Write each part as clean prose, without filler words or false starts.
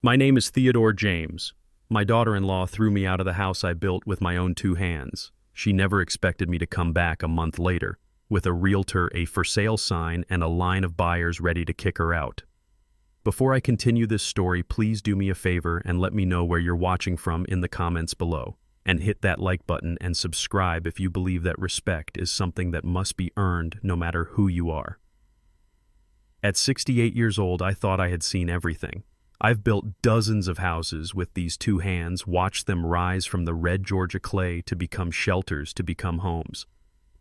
My name is Theodore James. My daughter-in-law threw me out of the house I built with my own two hands. She never expected me to come back a month later, with a realtor, a for sale sign, and a line of buyers ready to kick her out. Before I continue this story, please do me a favor and let me know where you're watching from in the comments below. And hit that like button and subscribe if you believe that respect is something that must be earned no matter who you are. At 68 years old, I thought I had seen everything. I've built dozens of houses with these two hands, watched them rise from the red Georgia clay to become shelters, to become homes.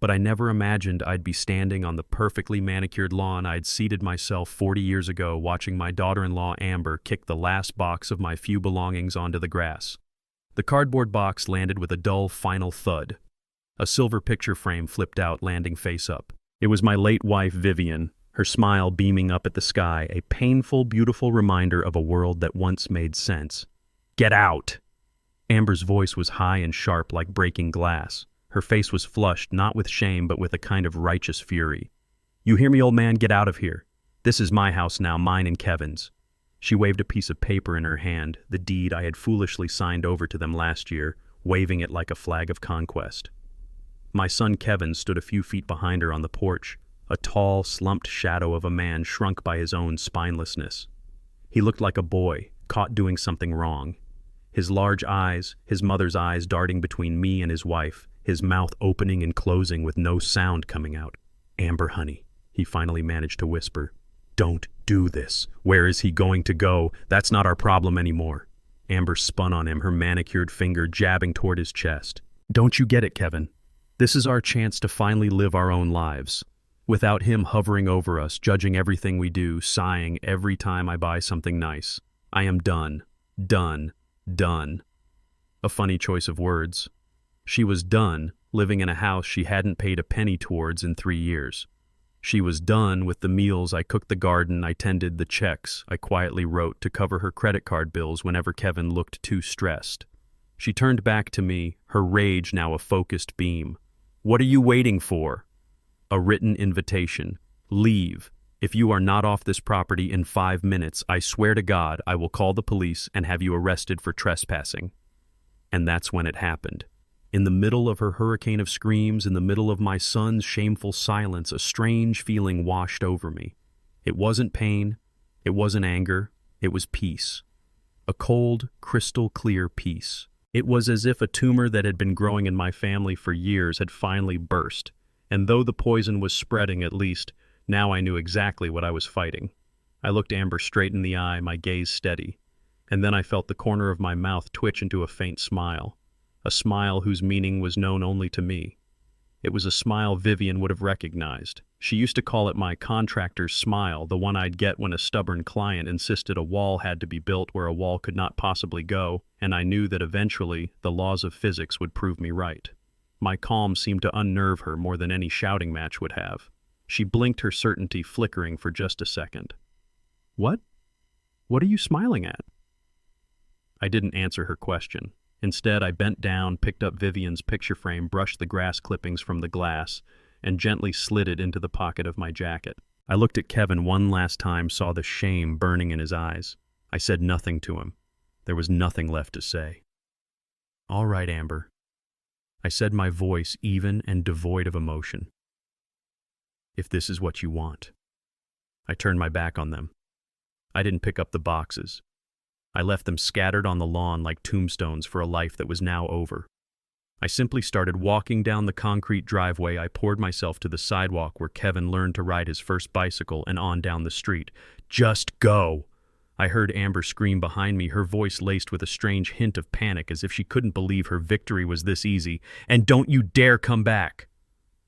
But I never imagined I'd be standing on the perfectly manicured lawn I'd seated myself 40 years ago, watching my daughter-in-law Amber kick the last box of my few belongings onto the grass. The cardboard box landed with a dull final thud. A silver picture frame flipped out, landing face up. It was my late wife, Vivian, her smile beaming up at the sky, a painful, beautiful reminder of a world that once made sense. "Get out!" Amber's voice was high and sharp like breaking glass. Her face was flushed, not with shame, but with a kind of righteous fury. "You hear me, old man? Get out of here. This is my house now, mine and Kevin's." She waved a piece of paper in her hand, the deed I had foolishly signed over to them last year, waving it like a flag of conquest. My son Kevin stood a few feet behind her on the porch, a tall, slumped shadow of a man shrunk by his own spinelessness. He looked like a boy, caught doing something wrong. His large eyes, his mother's eyes, darting between me and his wife, his mouth opening and closing with no sound coming out. "Amber, honey," he finally managed to whisper. "Don't do this. Where is he going to go? That's not our problem anymore." Amber spun on him, her manicured finger jabbing toward his chest. "Don't you get it, Kevin? This is our chance to finally live our own lives. Without him hovering over us, judging everything we do, sighing every time I buy something nice. I am done. Done. Done." A funny choice of words. She was done living in a house she hadn't paid a penny towards in 3 years. She was done with the meals I cooked, the garden I tended, the checks I quietly wrote to cover her credit card bills whenever Kevin looked too stressed. She turned back to me, her rage now a focused beam. "What are you waiting for?" A written invitation. "Leave. If you are not off this property in 5 minutes, I swear to God I will call the police and have you arrested for trespassing." And that's when it happened. In the middle of her hurricane of screams, in the middle of my son's shameful silence, a strange feeling washed over me. It wasn't pain, it wasn't anger, it was peace. A cold, crystal-clear peace. It was as if a tumor that had been growing in my family for years had finally burst, and though the poison was spreading, at least, now I knew exactly what I was fighting. I looked Amber straight in the eye, my gaze steady, and then I felt the corner of my mouth twitch into a faint smile. A smile whose meaning was known only to me. It was a smile Vivian would have recognized. She used to call it my contractor's smile, the one I'd get when a stubborn client insisted a wall had to be built where a wall could not possibly go, and I knew that eventually the laws of physics would prove me right. My calm seemed to unnerve her more than any shouting match would have. She blinked, her certainty flickering for just a second. "What? What are you smiling at?" I didn't answer her question. Instead, I bent down, picked up Vivian's picture frame, brushed the grass clippings from the glass, and gently slid it into the pocket of my jacket. I looked at Kevin one last time, saw the shame burning in his eyes. I said nothing to him. There was nothing left to say. "All right, Amber," I said, my voice even and devoid of emotion. "If this is what you want." I turned my back on them. I didn't pick up the boxes. I left them scattered on the lawn like tombstones for a life that was now over. I simply started walking down the concrete driveway. I poured myself to the sidewalk where Kevin learned to ride his first bicycle and on down the street. "Just go!" I heard Amber scream behind me, her voice laced with a strange hint of panic, as if she couldn't believe her victory was this easy. "And don't you dare come back!"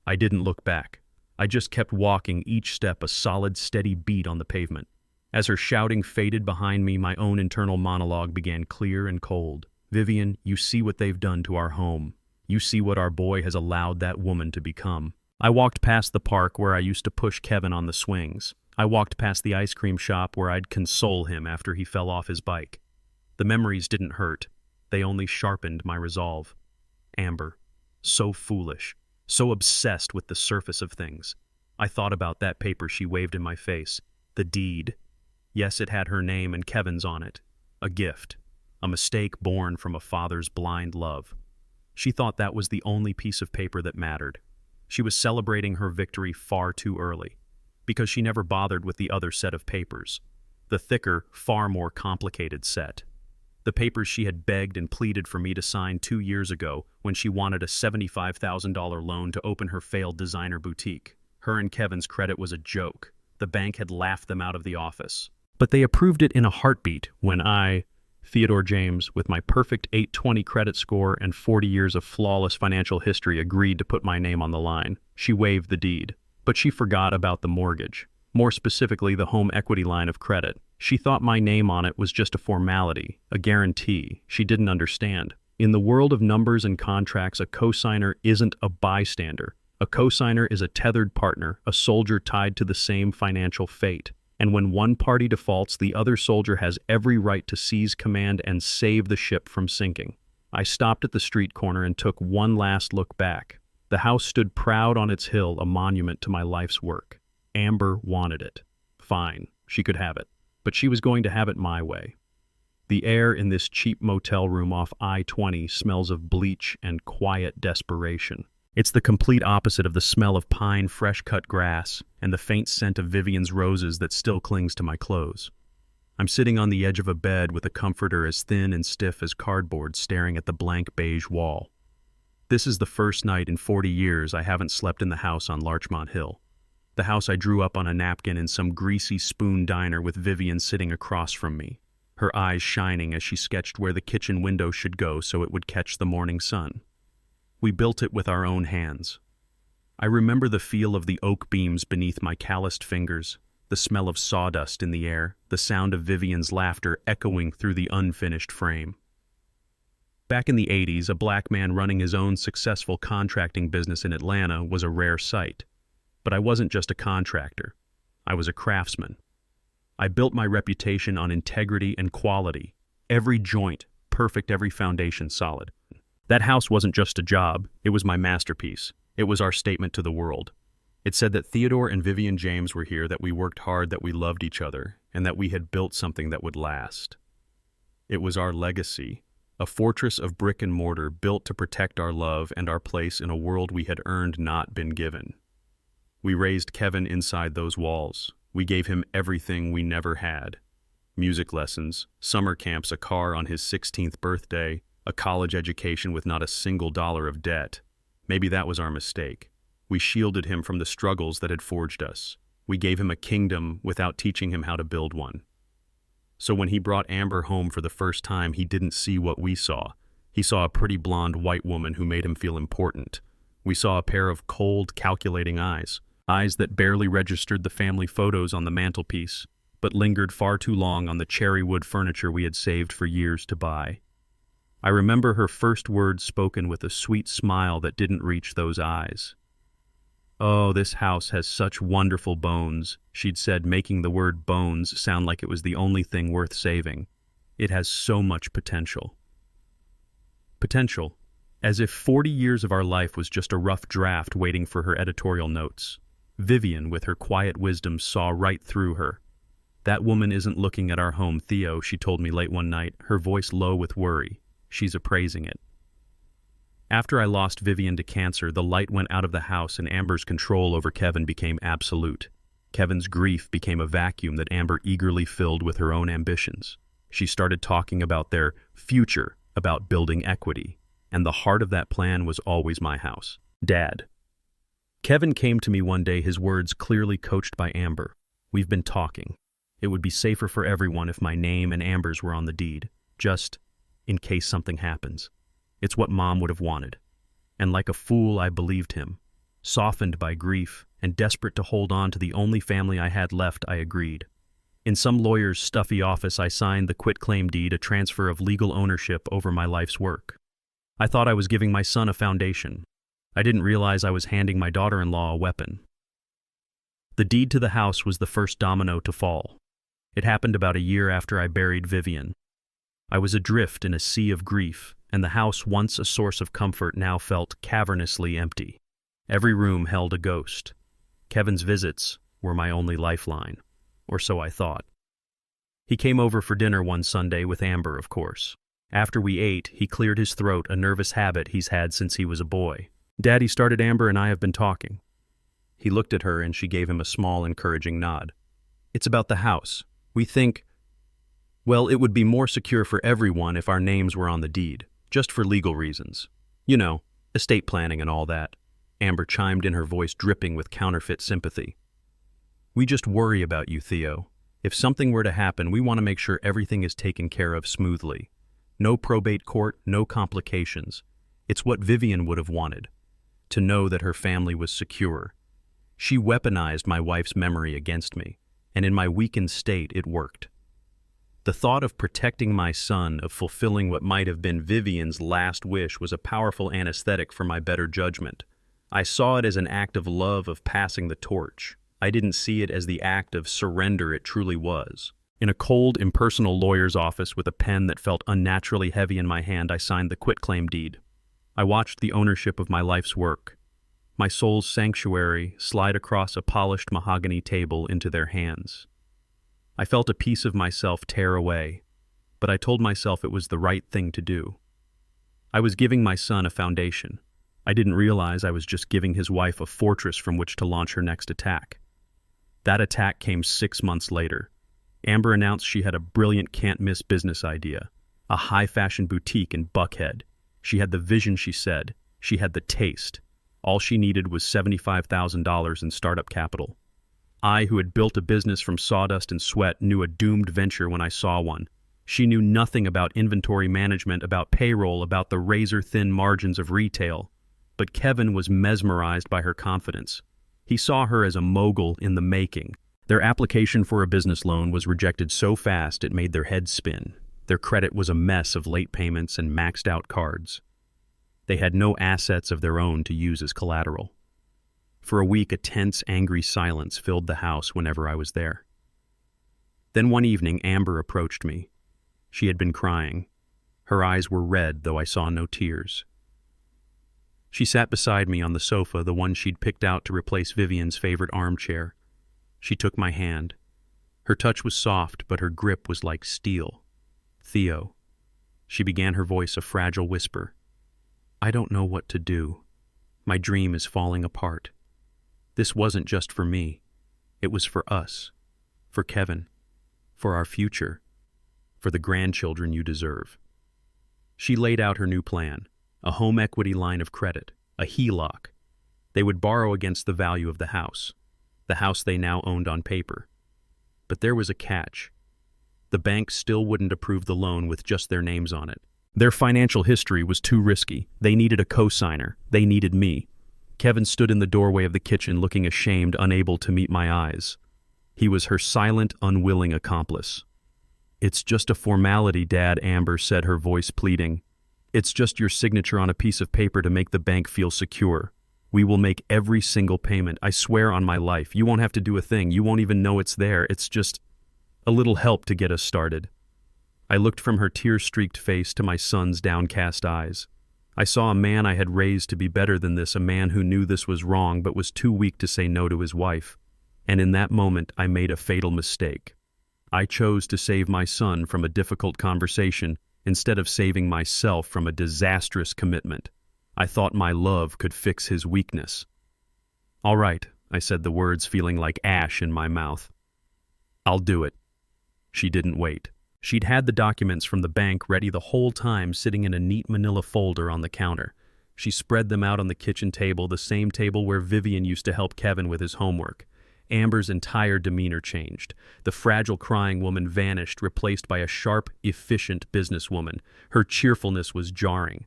I didn't look back. I just kept walking, each step a solid, steady beat on the pavement. As her shouting faded behind me, my own internal monologue began clear and cold. "Vivian, you see what they've done to our home. You see what our boy has allowed that woman to become." I walked past the park where I used to push Kevin on the swings. I walked past the ice cream shop where I'd console him after he fell off his bike. The memories didn't hurt. They only sharpened my resolve. Amber. So foolish. So obsessed with the surface of things. I thought about that paper she waved in my face. The deed. Yes, it had her name and Kevin's on it. a gift, a mistake born from a father's blind love. She thought that was the only piece of paper that mattered. She was celebrating her victory far too early, because she never bothered with the other set of papers, the thicker, far more complicated set. The papers she had begged and pleaded for me to sign 2 years ago when she wanted a $75,000 loan to open her failed designer boutique. Her and Kevin's credit was a joke. The bank had laughed them out of the office. But they approved it in a heartbeat when I, Theodore James, with my perfect 820 credit score and 40 years of flawless financial history, agreed to put my name on the line. She waived the deed, but she forgot about the mortgage, more specifically the home equity line of credit. She thought my name on it was just a formality, a guarantee. She didn't understand. In the world of numbers and contracts, a cosigner isn't a bystander. A cosigner is a tethered partner, a soldier tied to the same financial fate. And when one party defaults, the other soldier has every right to seize command and save the ship from sinking. I stopped at the street corner and took one last look back. The house stood proud on its hill, a monument to my life's work. Amber wanted it. Fine, she could have it. But she was going to have it my way. The air in this cheap motel room off I-20 smells of bleach and quiet desperation. It's the complete opposite of the smell of pine, fresh-cut grass, and the faint scent of Vivian's roses that still clings to my clothes. I'm sitting on the edge of a bed with a comforter as thin and stiff as cardboard staring at the blank beige wall. This is the first night in 40 years I haven't slept in the house on Larchmont Hill. The house I drew up on a napkin in some greasy spoon diner with Vivian sitting across from me, her eyes shining as she sketched where the kitchen window should go so it would catch the morning sun. We built it with our own hands. I remember the feel of the oak beams beneath my calloused fingers, the smell of sawdust in the air, the sound of Vivian's laughter echoing through the unfinished frame. Back in the 80s, a black man running his own successful contracting business in Atlanta was a rare sight. But I wasn't just a contractor. I was a craftsman. I built my reputation on integrity and quality. Every joint perfect, every foundation solid. That house wasn't just a job, it was my masterpiece. It was our statement to the world. It said that Theodore and Vivian James were here, that we worked hard, that we loved each other, and that we had built something that would last. It was our legacy, a fortress of brick and mortar built to protect our love and our place in a world we had earned, not been given. We raised Kevin inside those walls. We gave him everything we never had. Music lessons, summer camps, a car on his 16th birthday, a college education with not a single dollar of debt. Maybe that was our mistake. We shielded him from the struggles that had forged us. We gave him a kingdom without teaching him how to build one. So when he brought Amber home for the first time, he didn't see what we saw. He saw a pretty blonde white woman who made him feel important. We saw a pair of cold, calculating eyes. Eyes that barely registered the family photos on the mantelpiece, but lingered far too long on the cherry wood furniture we had saved for years to buy. I remember her first words spoken with a sweet smile that didn't reach those eyes. "Oh, this house has such wonderful bones," she'd said, making the word bones sound like it was the only thing worth saving. "It has so much potential." Potential, as if 40 years of our life was just a rough draft waiting for her editorial notes. Vivian, with her quiet wisdom, saw right through her. "That woman isn't looking at our home, Theo," she told me late one night, her voice low with worry. "She's appraising it." After I lost Vivian to cancer, the light went out of the house and Amber's control over Kevin became absolute. Kevin's grief became a vacuum that Amber eagerly filled with her own ambitions. She started talking about their future, about building equity, and the heart of that plan was always my house. Dad. Kevin came to me one day, his words clearly coached by Amber. "We've been talking. It would be safer for everyone if my name and Amber's were on the deed, just in case something happens. It's what Mom would have wanted." And like a fool, I believed him. Softened by grief and desperate to hold on to the only family I had left, I agreed. In some lawyer's stuffy office, I signed the quitclaim deed, a transfer of legal ownership over my life's work. I thought I was giving my son a foundation. I didn't realize I was handing my daughter-in-law a weapon. The deed to the house was the first domino to fall. It happened about a year after I buried Vivian. I was adrift in a sea of grief, and the house, once a source of comfort, now felt cavernously empty. Every room held a ghost. Kevin's visits were my only lifeline, or so I thought. He came over for dinner one Sunday with Amber, of course. After we ate, he cleared his throat, a nervous habit he's had since he was a boy. "Daddy started Amber and I have been talking." He looked at her and she gave him a small, encouraging nod. "It's about the house. We think, well, it would be more secure for everyone if our names were on the deed, just for legal reasons. You know, estate planning and all that." Amber chimed in, her voice dripping with counterfeit sympathy. "We just worry about you, Theo. If something were to happen, we want to make sure everything is taken care of smoothly. No probate court, no complications. It's what Vivian would have wanted, to know that her family was secure. She weaponized my wife's memory against me, and in my weakened state, it worked. The thought of protecting my son, of fulfilling what might have been Vivian's last wish, was a powerful anesthetic for my better judgment. I saw it as an act of love, of passing the torch. I didn't see it as the act of surrender it truly was. In a cold, impersonal lawyer's office with a pen that felt unnaturally heavy in my hand, I signed the quitclaim deed. I watched the ownership of my life's work, my soul's sanctuary, slide across a polished mahogany table into their hands. I felt a piece of myself tear away, but I told myself it was the right thing to do. I was giving my son a foundation. I didn't realize I was just giving his wife a fortress from which to launch her next attack. That attack came 6 months later. Amber announced she had a brilliant can't-miss business idea, a high-fashion boutique in Buckhead. She had the vision, she said. She had the taste. All she needed was $75,000 in startup capital. I, who had built a business from sawdust and sweat, knew a doomed venture when I saw one. She knew nothing about inventory management, about payroll, about the razor-thin margins of retail. But Kevin was mesmerized by her confidence. He saw her as a mogul in the making. Their application for a business loan was rejected so fast it made their heads spin. Their credit was a mess of late payments and maxed-out cards. They had no assets of their own to use as collateral. For a week, a tense, angry silence filled the house whenever I was there. Then one evening, Amber approached me. She had been crying. Her eyes were red, though I saw no tears. She sat beside me on the sofa, the one she'd picked out to replace Vivian's favorite armchair. She took my hand. Her touch was soft, but her grip was like steel. "Theo," she began, her voice a fragile whisper. "I don't know what to do. My dream is falling apart. This wasn't just for me. It was for us, for Kevin, for our future, for the grandchildren you deserve." She laid out her new plan. A home equity line of credit, a HELOC. They would borrow against the value of the house they now owned on paper. But there was a catch. The bank still wouldn't approve the loan with just their names on it. Their financial history was too risky. They needed a co-signer. They needed me. Kevin stood in the doorway of the kitchen, looking ashamed, unable to meet my eyes. He was her silent, unwilling accomplice. "It's just a formality, Dad," Amber said, her voice pleading. "It's just your signature on a piece of paper to make the bank feel secure. We will make every single payment. I swear on my life. You won't have to do a thing. You won't even know it's there. It's just a little help to get us started." I looked from her tear-streaked face to my son's downcast eyes. I saw a man I had raised to be better than this, a man who knew this was wrong but was too weak to say no to his wife. And in that moment, I made a fatal mistake. I chose to save my son from a difficult conversation instead of saving myself from a disastrous commitment. I thought my love could fix his weakness. "All right," I said, the words feeling like ash in my mouth. "I'll do it." She didn't wait. She'd had the documents from the bank ready the whole time, sitting in a neat manila folder on the counter. She spread them out on the kitchen table, the same table where Vivian used to help Kevin with his homework. Amber's entire demeanor changed. The fragile, crying woman vanished, replaced by a sharp, efficient businesswoman. Her cheerfulness was jarring.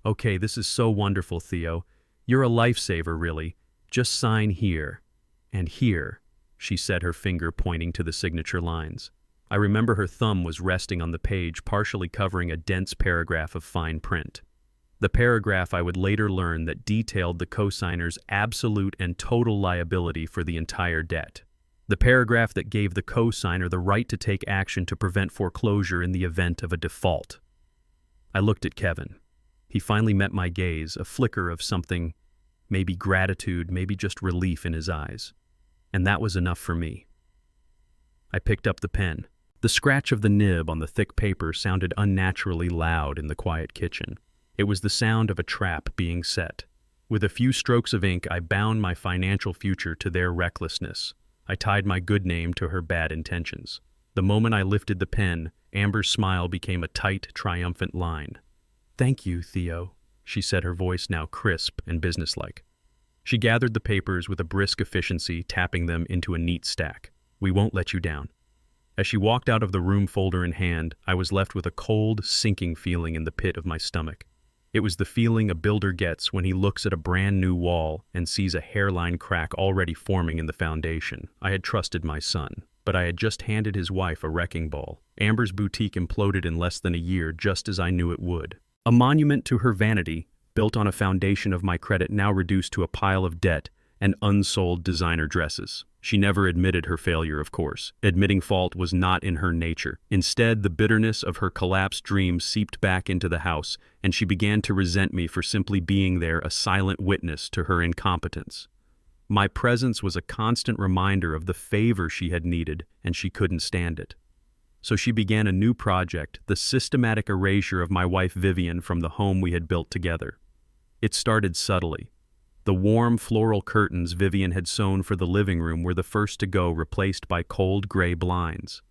"Okay, this is so wonderful, Theo. You're a lifesaver, really. Just sign here. And here," she said, her finger pointing to the signature lines. I remember her thumb was resting on the page, partially covering a dense paragraph of fine print. The paragraph I would later learn that detailed the co-signer's absolute and total liability for the entire debt. The paragraph that gave the co-signer the right to take action to prevent foreclosure in the event of a default. I looked at Kevin. He finally met my gaze, a flicker of something, maybe gratitude, maybe just relief in his eyes. And that was enough for me. I picked up the pen. The scratch of the nib on the thick paper sounded unnaturally loud in the quiet kitchen. It was the sound of a trap being set. With a few strokes of ink, I bound my financial future to their recklessness. I tied my good name to her bad intentions. The moment I lifted the pen, Amber's smile became a tight, triumphant line. "Thank you, Theo," she said, her voice now crisp and businesslike. She gathered the papers with a brisk efficiency, tapping them into a neat stack. "We won't let you down." As she walked out of the room, folder in hand, I was left with a cold, sinking feeling in the pit of my stomach. It was the feeling a builder gets when he looks at a brand new wall and sees a hairline crack already forming in the foundation. I had trusted my son, but I had just handed his wife a wrecking ball. Amber's boutique imploded in less than a year, just as I knew it would. A monument to her vanity, built on a foundation of my credit now reduced to a pile of debt and unsold designer dresses. She never admitted her failure, of course. Admitting fault was not in her nature. Instead, the bitterness of her collapsed dreams seeped back into the house, and she began to resent me for simply being there, a silent witness to her incompetence. My presence was a constant reminder of the favor she had needed, and she couldn't stand it. So she began a new project, the systematic erasure of my wife Vivian from the home we had built together. It started subtly. The warm floral curtains Vivian had sewn for the living room were the first to go, replaced by cold gray blinds.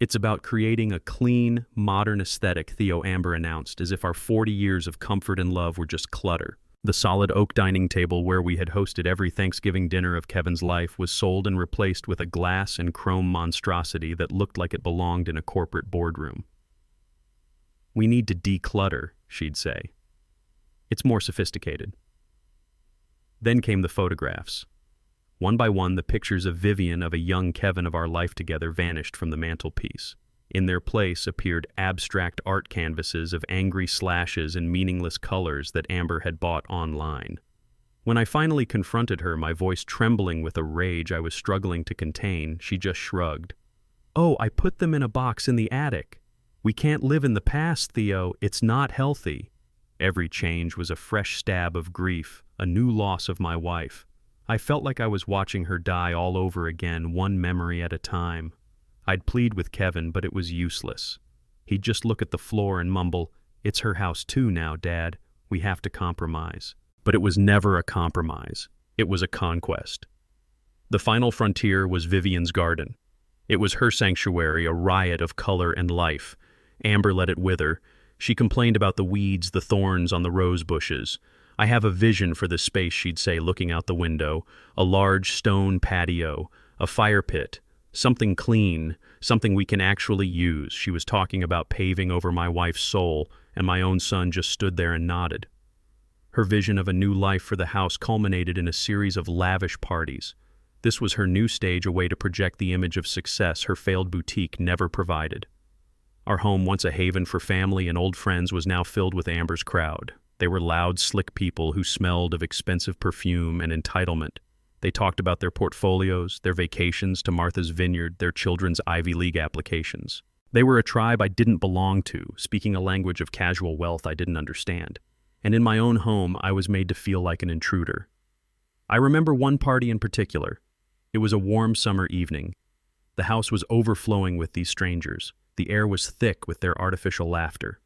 "It's about creating a clean, modern aesthetic," Theo Amber announced, as if our 40 years of comfort and love were just clutter. The solid oak dining table where we had hosted every Thanksgiving dinner of Kevin's life was sold and replaced with a glass and chrome monstrosity that looked like it belonged in a corporate boardroom. "We need to declutter," she'd say. "It's more sophisticated." Then came the photographs. One by one, the pictures of Vivian, of a young Kevin, of our life together vanished from the mantelpiece. In their place appeared abstract art canvases of angry slashes and meaningless colors that Amber had bought online. When I finally confronted her, my voice trembling with a rage I was struggling to contain, she just shrugged. "Oh, I put them in a box in the attic. We can't live in the past, Theo. It's not healthy." Every change was a fresh stab of grief, a new loss of my wife. I felt like I was watching her die all over again, one memory at a time. I'd plead with Kevin, but it was useless. He'd just look at the floor and mumble, "It's her house too now, Dad. We have to compromise." But it was never a compromise. It was a conquest. The final frontier was Vivian's garden. It was her sanctuary, a riot of color and life. Amber let it wither. She complained about the weeds, the thorns on the rose bushes. "I have a vision for this space," she'd say, looking out the window. "A large stone patio, a fire pit, something clean, something we can actually use." She was talking about paving over my wife's soul, and my own son just stood there and nodded. Her vision of a new life for the house culminated in a series of lavish parties. This was her new stage, a way to project the image of success her failed boutique never provided. Our home, once a haven for family and old friends, was now filled with Amber's crowd. They were loud, slick people who smelled of expensive perfume and entitlement. They talked about their portfolios, their vacations to Martha's Vineyard, their children's Ivy League applications. They were a tribe I didn't belong to, speaking a language of casual wealth I didn't understand. And in my own home, I was made to feel like an intruder. I remember one party in particular. It was a warm summer evening. The house was overflowing with these strangers. The air was thick with their artificial laughter.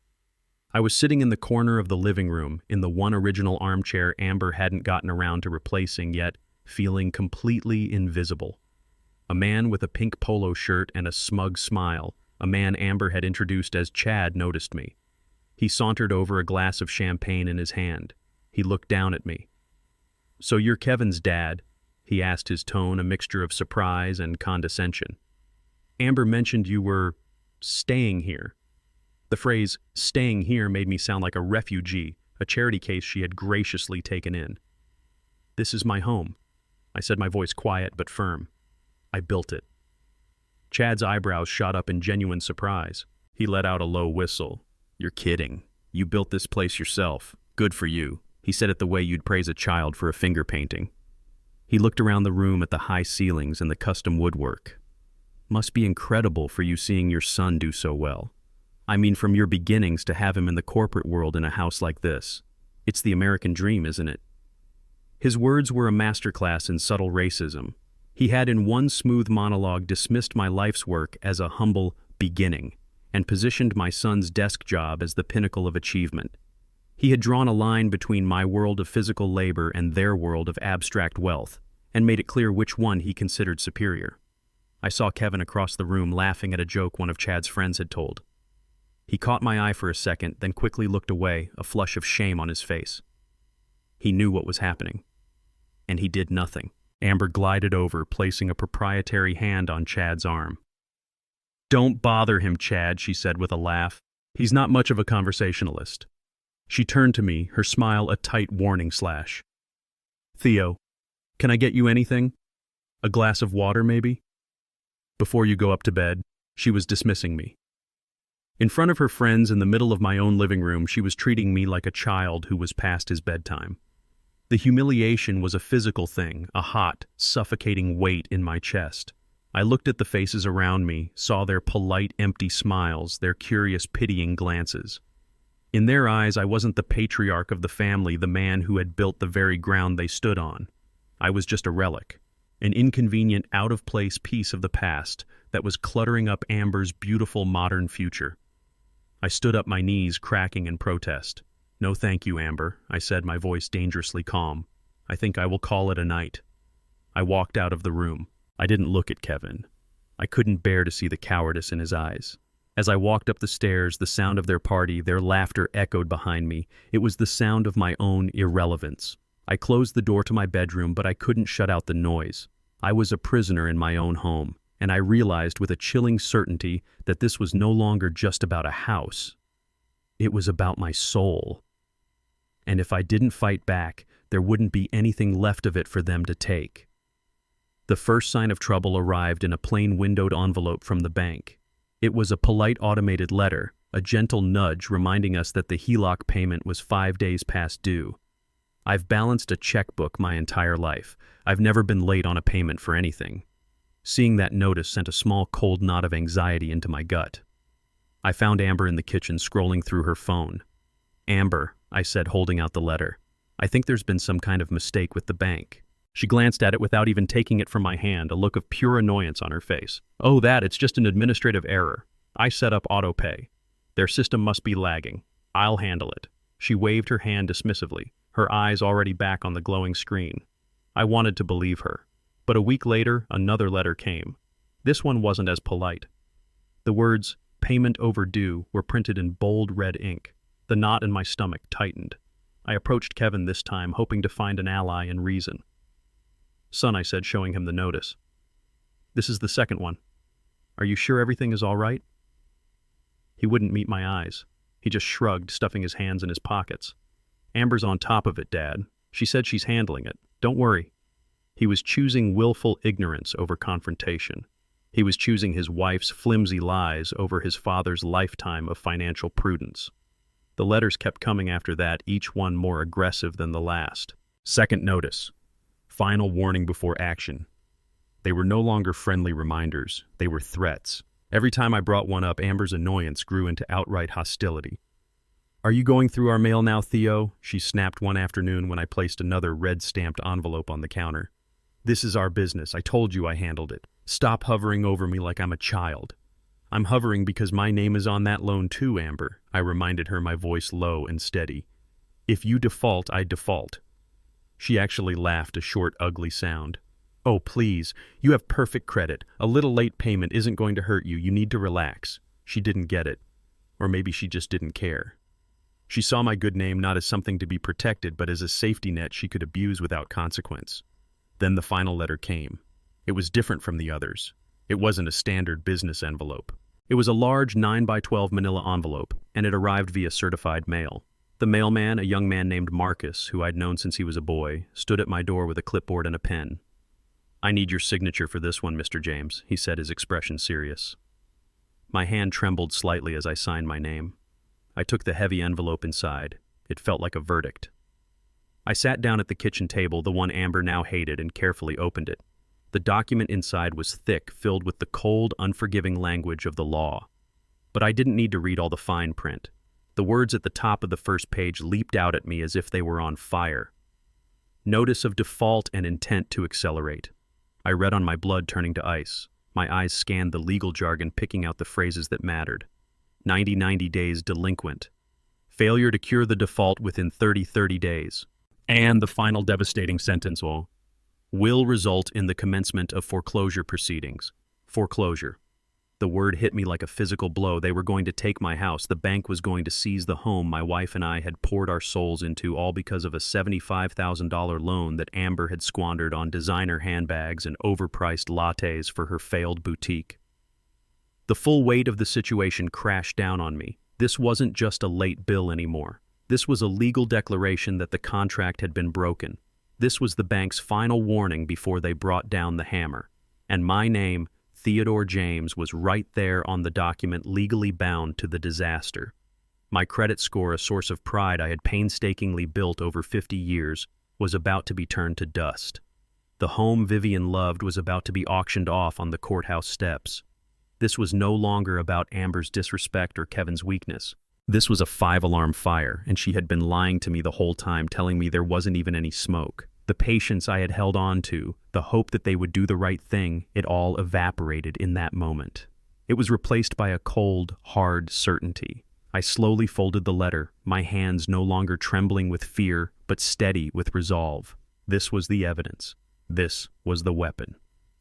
I was sitting in the corner of the living room, in the one original armchair Amber hadn't gotten around to replacing yet, feeling completely invisible. A man with a pink polo shirt and a smug smile, a man Amber had introduced as Chad, noticed me. He sauntered over, a glass of champagne in his hand. He looked down at me. "So you're Kevin's dad?" he asked, his tone a mixture of surprise and condescension. "Amber mentioned you were staying here." The phrase, "staying here," made me sound like a refugee, a charity case she had graciously taken in. "This is my home," I said, my voice quiet but firm. "I built it." Chad's eyebrows shot up in genuine surprise. He let out a low whistle. "You're kidding. You built this place yourself. Good for you." He said it the way you'd praise a child for a finger painting. He looked around the room at the high ceilings and the custom woodwork. "Must be incredible for you seeing your son do so well. I mean, from your beginnings to have him in the corporate world in a house like this. It's the American dream, isn't it?" His words were a masterclass in subtle racism. He had in one smooth monologue dismissed my life's work as a humble beginning and positioned my son's desk job as the pinnacle of achievement. He had drawn a line between my world of physical labor and their world of abstract wealth, and made it clear which one he considered superior. I saw Kevin across the room laughing at a joke one of Chad's friends had told. He caught my eye for a second, then quickly looked away, a flush of shame on his face. He knew what was happening, and he did nothing. Amber glided over, placing a proprietary hand on Chad's arm. "Don't bother him, Chad," she said with a laugh. "He's not much of a conversationalist." She turned to me, her smile a tight warning slash. "Theo, can I get you anything? A glass of water, maybe? Before you go up to bed." She was dismissing me. In front of her friends in the middle of my own living room, she was treating me like a child who was past his bedtime. The humiliation was a physical thing, a hot, suffocating weight in my chest. I looked at the faces around me, saw their polite, empty smiles, their curious, pitying glances. In their eyes, I wasn't the patriarch of the family, the man who had built the very ground they stood on. I was just a relic, an inconvenient, out-of-place piece of the past that was cluttering up Amber's beautiful modern future. I stood up, my knees cracking in protest. "No thank you, Amber," I said, my voice dangerously calm. "I think I will call it a night." I walked out of the room. I didn't look at Kevin. I couldn't bear to see the cowardice in his eyes. As I walked up the stairs, the sound of their party, their laughter echoed behind me. It was the sound of my own irrelevance. I closed the door to my bedroom, but I couldn't shut out the noise. I was a prisoner in my own home, and I realized with a chilling certainty that this was no longer just about a house. It was about my soul. And if I didn't fight back, there wouldn't be anything left of it for them to take. The first sign of trouble arrived in a plain windowed envelope from the bank. It was a polite automated letter, a gentle nudge reminding us that the HELOC payment was 5 days past due. I've balanced a checkbook my entire life. I've never been late on a payment for anything. Seeing that notice sent a small cold knot of anxiety into my gut. I found Amber in the kitchen scrolling through her phone. "Amber," I said, holding out the letter, "I think there's been some kind of mistake with the bank." She glanced at it without even taking it from my hand, a look of pure annoyance on her face. "Oh, it's just an administrative error. I set up autopay. Their system must be lagging. I'll handle it." She waved her hand dismissively, her eyes already back on the glowing screen. I wanted to believe her. But a week later, another letter came. This one wasn't as polite. The words, "payment overdue," were printed in bold red ink. The knot in my stomach tightened. I approached Kevin this time, hoping to find an ally in reason. "Son," I said, showing him the notice. "This is the second one. Are you sure everything is all right?" He wouldn't meet my eyes. He just shrugged, stuffing his hands in his pockets. "Amber's on top of it, Dad. She said she's handling it. Don't worry." He was choosing willful ignorance over confrontation. He was choosing his wife's flimsy lies over his father's lifetime of financial prudence. The letters kept coming after that, each one more aggressive than the last. Second notice. Final warning before action. They were no longer friendly reminders. They were threats. Every time I brought one up, Amber's annoyance grew into outright hostility. "Are you going through our mail now, Theo?" she snapped one afternoon when I placed another red-stamped envelope on the counter. "This is our business. I told you I handled it. Stop hovering over me like I'm a child." "I'm hovering because my name is on that loan too, Amber," I reminded her, my voice low and steady. "If you default, I default." She actually laughed, a short, ugly sound. "Oh, please, you have perfect credit. A little late payment isn't going to hurt you. You need to relax." She didn't get it. Or maybe she just didn't care. She saw my good name not as something to be protected, but as a safety net she could abuse without consequence. Then the final letter came. It was different from the others. It wasn't a standard business envelope. It was a large 9x12 manila envelope, and it arrived via certified mail. The mailman, a young man named Marcus, who I'd known since he was a boy, stood at my door with a clipboard and a pen. "I need your signature for this one, Mr. James," he said, his expression serious. My hand trembled slightly as I signed my name. I took the heavy envelope inside. It felt like a verdict. I sat down at the kitchen table, the one Amber now hated, and carefully opened it. The document inside was thick, filled with the cold, unforgiving language of the law. But I didn't need to read all the fine print. The words at the top of the first page leaped out at me as if they were on fire. Notice of default and intent to accelerate. I read on my blood turning to ice. My eyes scanned the legal jargon, picking out the phrases that mattered. 90 days delinquent. Failure to cure the default within 30 days. And the final devastating sentence, will result in the commencement of foreclosure proceedings. Foreclosure. The word hit me like a physical blow. They were going to take my house. The bank was going to seize the home my wife and I had poured our souls into, all because of a $75,000 loan that Amber had squandered on designer handbags and overpriced lattes for her failed boutique. The full weight of the situation crashed down on me. This wasn't just a late bill anymore. This was a legal declaration that the contract had been broken. This was the bank's final warning before they brought down the hammer. And my name, Theodore James, was right there on the document, legally bound to the disaster. My credit score, a source of pride I had painstakingly built over 50 years, was about to be turned to dust. The home Vivian loved was about to be auctioned off on the courthouse steps. This was no longer about Amber's disrespect or Kevin's weakness. This was a 5-alarm fire, and she had been lying to me the whole time, telling me there wasn't even any smoke. The patience I had held on to, the hope that they would do the right thing, it all evaporated in that moment. It was replaced by a cold, hard certainty. I slowly folded the letter, my hands no longer trembling with fear, but steady with resolve. This was the evidence. This was the weapon.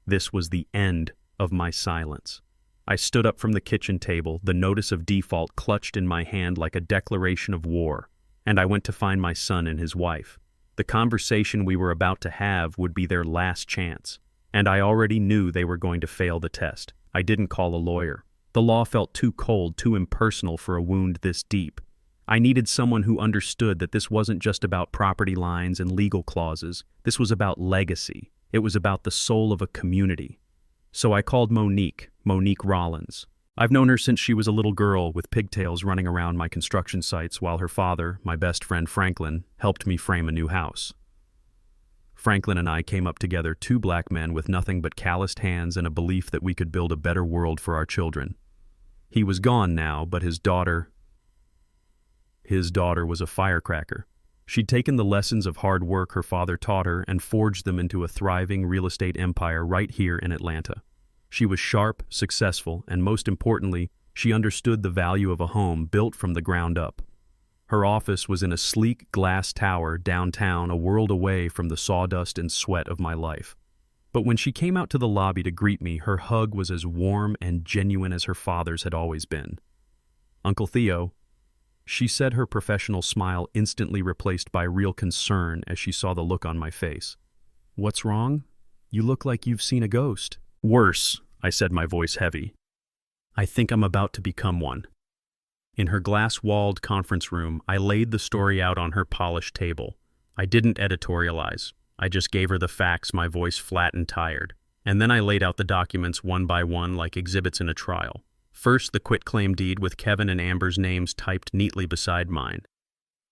This was the end of my silence. I stood up from the kitchen table, the notice of default clutched in my hand like a declaration of war, and I went to find my son and his wife. The conversation we were about to have would be their last chance, and I already knew they were going to fail the test. I didn't call a lawyer. The law felt too cold, too impersonal for a wound this deep. I needed someone who understood that this wasn't just about property lines and legal clauses. This was about legacy. It was about the soul of a community. So I called Monique Rollins. I've known her since she was a little girl with pigtails running around my construction sites while her father, my best friend Franklin, helped me frame a new house. Franklin and I came up together, two black men with nothing but calloused hands and a belief that we could build a better world for our children. He was gone now, but his daughter was a firecracker. She'd taken the lessons of hard work her father taught her and forged them into a thriving real estate empire right here in Atlanta. She was sharp, successful, and most importantly, she understood the value of a home built from the ground up. Her office was in a sleek glass tower downtown, a world away from the sawdust and sweat of my life. But when she came out to the lobby to greet me, her hug was as warm and genuine as her father's had always been. "Uncle Theo," she said, her professional smile instantly replaced by real concern as she saw the look on my face. "What's wrong? You look like you've seen a ghost." "Worse," I said, my voice heavy. "I think I'm about to become one." In her glass-walled conference room, I laid the story out on her polished table. I didn't editorialize. I just gave her the facts, my voice flat and tired. And then I laid out the documents one by one like exhibits in a trial. First, the quitclaim deed with Kevin and Amber's names typed neatly beside mine.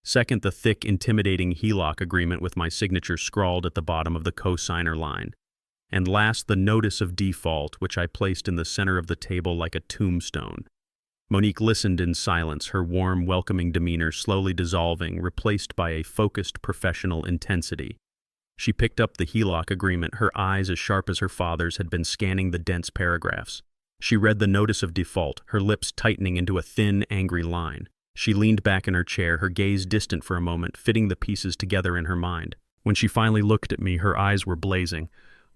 Second, the thick, intimidating HELOC agreement with my signature scrawled at the bottom of the co-signer line. And last, the notice of default, which I placed in the center of the table like a tombstone. Monique listened in silence, her warm, welcoming demeanor slowly dissolving, replaced by a focused, professional intensity. She picked up the HELOC agreement, her eyes as sharp as her father's had been scanning the dense paragraphs. She read the notice of default, her lips tightening into a thin, angry line. She leaned back in her chair, her gaze distant for a moment, fitting the pieces together in her mind. When she finally looked at me, her eyes were blazing.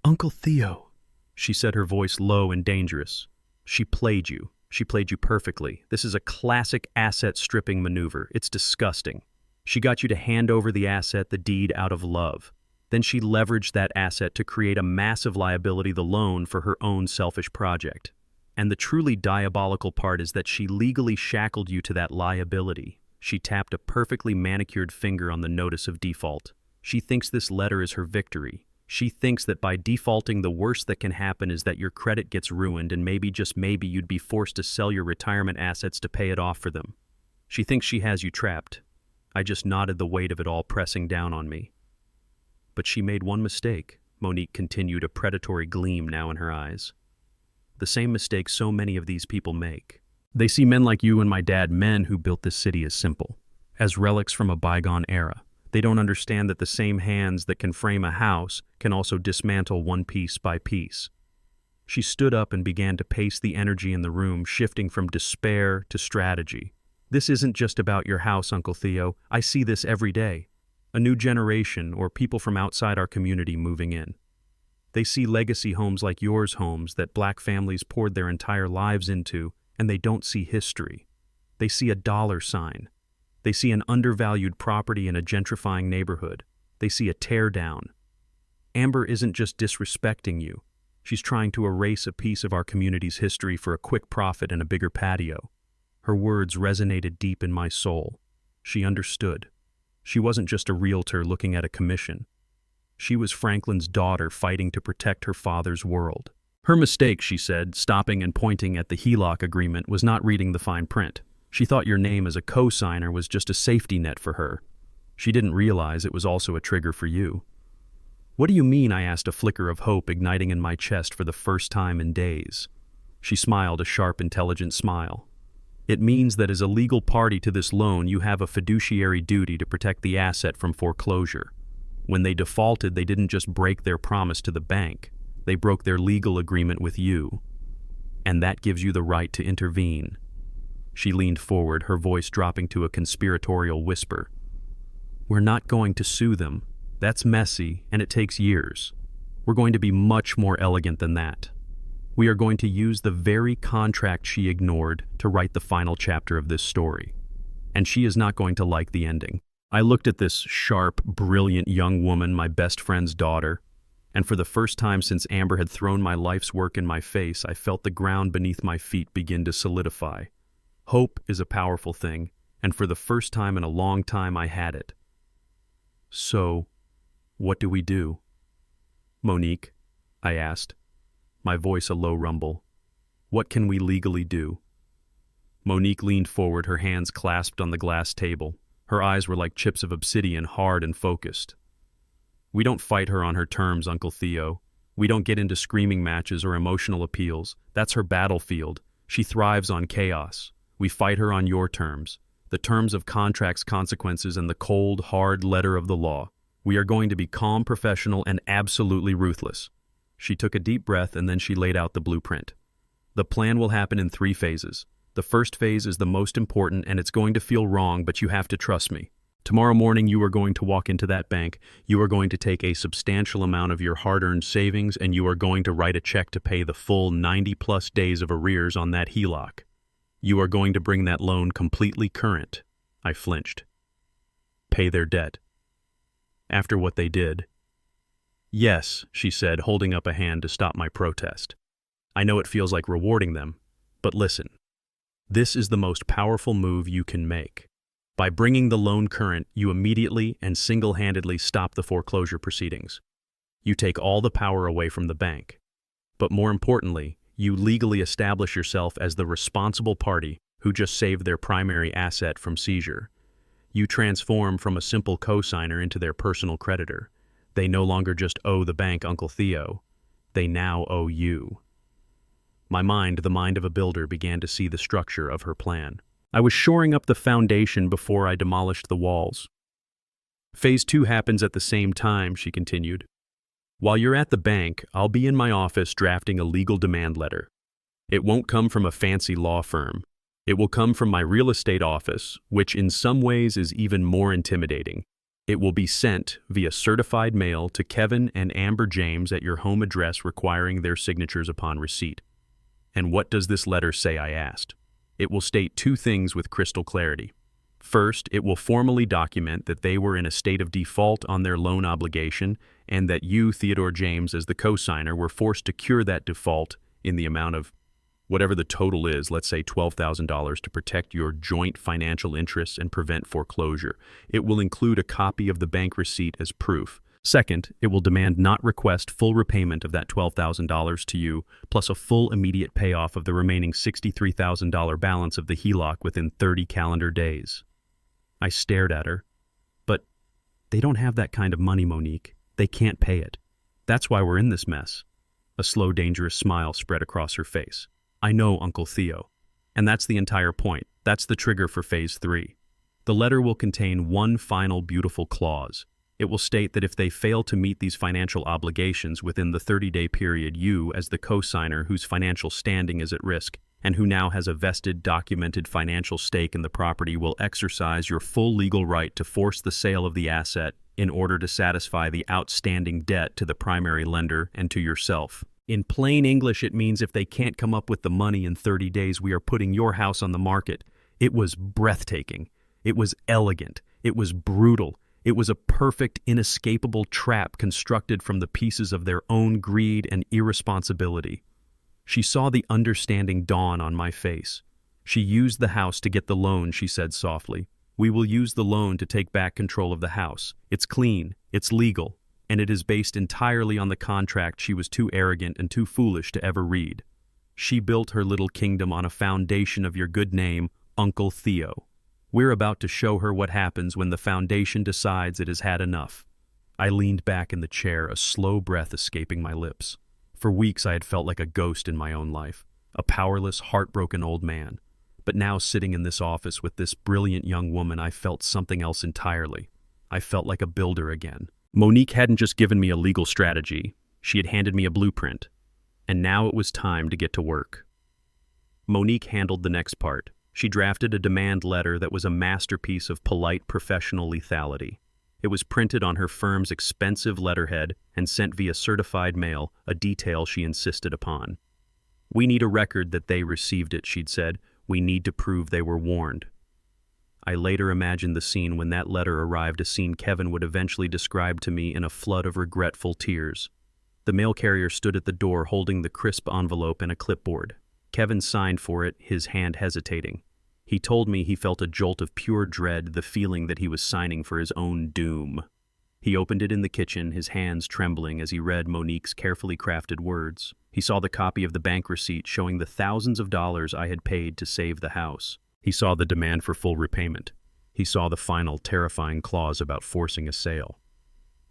"Uncle Theo," she said, her voice low and dangerous. "She played you. She played you perfectly. This is a classic asset stripping maneuver. It's disgusting. She got you to hand over the asset, the deed, out of love. Then she leveraged that asset to create a massive liability, the loan, for her own selfish project. And the truly diabolical part is that she legally shackled you to that liability. She tapped a perfectly manicured finger on the notice of default. She thinks this letter is her victory. She thinks that by defaulting, the worst that can happen is that your credit gets ruined and maybe, just maybe, you'd be forced to sell your retirement assets to pay it off for them. She thinks she has you trapped." I just nodded, the weight of it all pressing down on me. "But she made one mistake," Monique continued, a predatory gleam now in her eyes. "The same mistake so many of these people make. They see men like you and my dad, men who built this city, as simple, as relics from a bygone era. They don't understand that the same hands that can frame a house can also dismantle one piece by piece. She stood up and began to pace the energy in the room, shifting from despair to strategy. This isn't just about your house, Uncle Theo. I see this every day. A new generation or people from outside our community moving in. They see legacy homes like yours, homes that Black families poured their entire lives into, and they don't see history. They see a dollar sign. They see an undervalued property in a gentrifying neighborhood. They see a tear down. Amber isn't just disrespecting you. She's trying to erase a piece of our community's history for a quick profit and a bigger patio. Her words resonated deep in my soul. She understood. She wasn't just a realtor looking at a commission. She was Franklin's daughter fighting to protect her father's world. Her mistake, she said, stopping and pointing at the HELOC agreement, was not reading the fine print. She thought your name as a co-signer was just a safety net for her. She didn't realize it was also a trigger for you. What do you mean? I asked, a flicker of hope igniting in my chest for the first time in days. She smiled, a sharp, intelligent smile. It means that as a legal party to this loan, you have a fiduciary duty to protect the asset from foreclosure. When they defaulted, they didn't just break their promise to the bank. They broke their legal agreement with you. And that gives you the right to intervene. She leaned forward, her voice dropping to a conspiratorial whisper. We're not going to sue them. That's messy, and it takes years. We're going to be much more elegant than that. We are going to use the very contract she ignored to write the final chapter of this story. And she is not going to like the ending. I looked at this sharp, brilliant young woman, my best friend's daughter, and for the first time since Amber had thrown my life's work in my face, I felt the ground beneath my feet begin to solidify. Hope is a powerful thing, and for the first time in a long time I had it. So, what do we do? Monique, I asked, my voice a low rumble. What can we legally do? Monique leaned forward, her hands clasped on the glass table. Her eyes were like chips of obsidian, hard and focused. We don't fight her on her terms, Uncle Theo. We don't get into screaming matches or emotional appeals. That's her battlefield. She thrives on chaos. We fight her on your terms, the terms of contract's consequences and the cold, hard letter of the law. We are going to be calm, professional, and absolutely ruthless. She took a deep breath and then she laid out the blueprint. The plan will happen in 3 phases. The first phase is the most important, and it's going to feel wrong, but you have to trust me. Tomorrow morning you are going to walk into that bank, you are going to take a substantial amount of your hard-earned savings, and you are going to write a check to pay the full 90-plus days of arrears on that HELOC. You are going to bring that loan completely current. I flinched. Pay their debt. After what they did. Yes, she said, holding up a hand to stop my protest. I know it feels like rewarding them, but listen. This is the most powerful move you can make. By bringing the loan current, you immediately and single-handedly stop the foreclosure proceedings. You take all the power away from the bank. But more importantly, you legally establish yourself as the responsible party who just saved their primary asset from seizure. You transform from a simple co-signer into their personal creditor. They no longer just owe the bank, Uncle Theo. They now owe you. My mind, the mind of a builder, began to see the structure of her plan. I was shoring up the foundation before I demolished the walls. Phase 2 happens at the same time, she continued. While you're at the bank, I'll be in my office drafting a legal demand letter. It won't come from a fancy law firm. It will come from my real estate office, which in some ways is even more intimidating. It will be sent via certified mail to Kevin and Amber James at your home address, requiring their signatures upon receipt. And what does this letter say? I asked. It will state 2 things with crystal clarity. First, it will formally document that they were in a state of default on their loan obligation and that you, Theodore James, as the co-signer, were forced to cure that default in the amount of whatever the total is, let's say $12,000, to protect your joint financial interests and prevent foreclosure. It will include a copy of the bank receipt as proof. Second, it will demand not request full repayment of that $12,000 to you, plus a full immediate payoff of the remaining $63,000 balance of the HELOC within 30 calendar days. I stared at her. But they don't have that kind of money, Monique. They can't pay it. That's why we're in this mess. A slow, dangerous smile spread across her face. I know, Uncle Theo. And that's the entire point. That's the trigger for phase 3. The letter will contain one final beautiful clause. It will state that if they fail to meet these financial obligations within the 30-day period, you, as the co-signer whose financial standing is at risk and who now has a vested, documented financial stake in the property, will exercise your full legal right to force the sale of the asset in order to satisfy the outstanding debt to the primary lender and to yourself. In plain English, it means if they can't come up with the money in 30 days, we are putting your house on the market. It was breathtaking. It was elegant. It was brutal. It was a perfect, inescapable trap constructed from the pieces of their own greed and irresponsibility. She saw the understanding dawn on my face. She used the house to get the loan, she said softly. We will use the loan to take back control of the house. It's clean, it's legal, and it is based entirely on the contract she was too arrogant and too foolish to ever read. She built her little kingdom on a foundation of your good name, Uncle Theo. We're about to show her what happens when the foundation decides it has had enough. I leaned back in the chair, a slow breath escaping my lips. For weeks I had felt like a ghost in my own life, a powerless, heartbroken old man. But now, sitting in this office with this brilliant young woman, I felt something else entirely. I felt like a builder again. Monique hadn't just given me a legal strategy, she had handed me a blueprint. And now it was time to get to work. Monique handled the next part. She drafted a demand letter that was a masterpiece of polite professional lethality. It was printed on her firm's expensive letterhead and sent via certified mail, a detail she insisted upon. We need a record that they received it, she'd said. We need to prove they were warned. I later imagined the scene when that letter arrived, a scene Kevin would eventually describe to me in a flood of regretful tears. The mail carrier stood at the door holding the crisp envelope and a clipboard. Kevin signed for it, his hand hesitating. He told me he felt a jolt of pure dread, the feeling that he was signing for his own doom. He opened it in the kitchen, his hands trembling as he read Monique's carefully crafted words. He saw the copy of the bank receipt showing the thousands of dollars I had paid to save the house. He saw the demand for full repayment. He saw the final, terrifying clause about forcing a sale.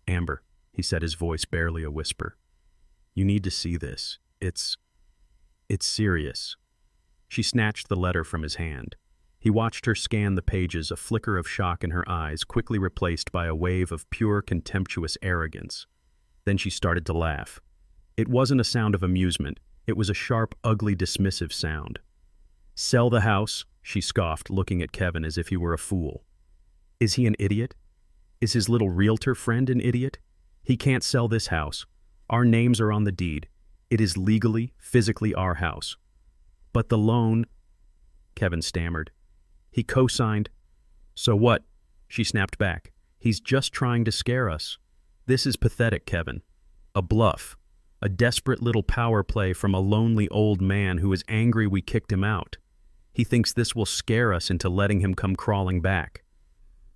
"Amber," he said, his voice barely a whisper. "You need to see this. It's serious." She snatched the letter from his hand. He watched her scan the pages, a flicker of shock in her eyes, quickly replaced by a wave of pure, contemptuous arrogance. Then she started to laugh. It wasn't a sound of amusement. It was a sharp, ugly, dismissive sound. "Sell the house?" she scoffed, looking at Kevin as if he were a fool. Is he an idiot? Is his little realtor friend an idiot? He can't sell this house. Our names are on the deed. It is legally, physically our house. But the loan, Kevin stammered. He co-signed. So what? She snapped back. He's just trying to scare us. This is pathetic, Kevin. A bluff. A desperate little power play from a lonely old man who is angry we kicked him out. He thinks this will scare us into letting him come crawling back.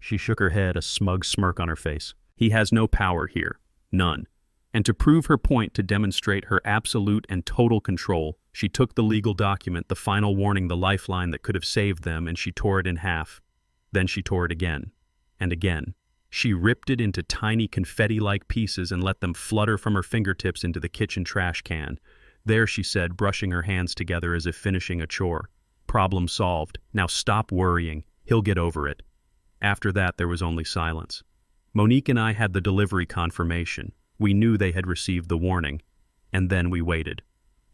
She shook her head, a smug smirk on her face. He has no power here. None. And to prove her point, to demonstrate her absolute and total control, she took the legal document, the final warning, the lifeline that could have saved them, and she tore it in half. Then she tore it again. And again. She ripped it into tiny confetti-like pieces and let them flutter from her fingertips into the kitchen trash can. There, she said, brushing her hands together as if finishing a chore. Problem solved. Now stop worrying. He'll get over it. After that, there was only silence. Monique and I had the delivery confirmation. We knew they had received the warning. And then we waited.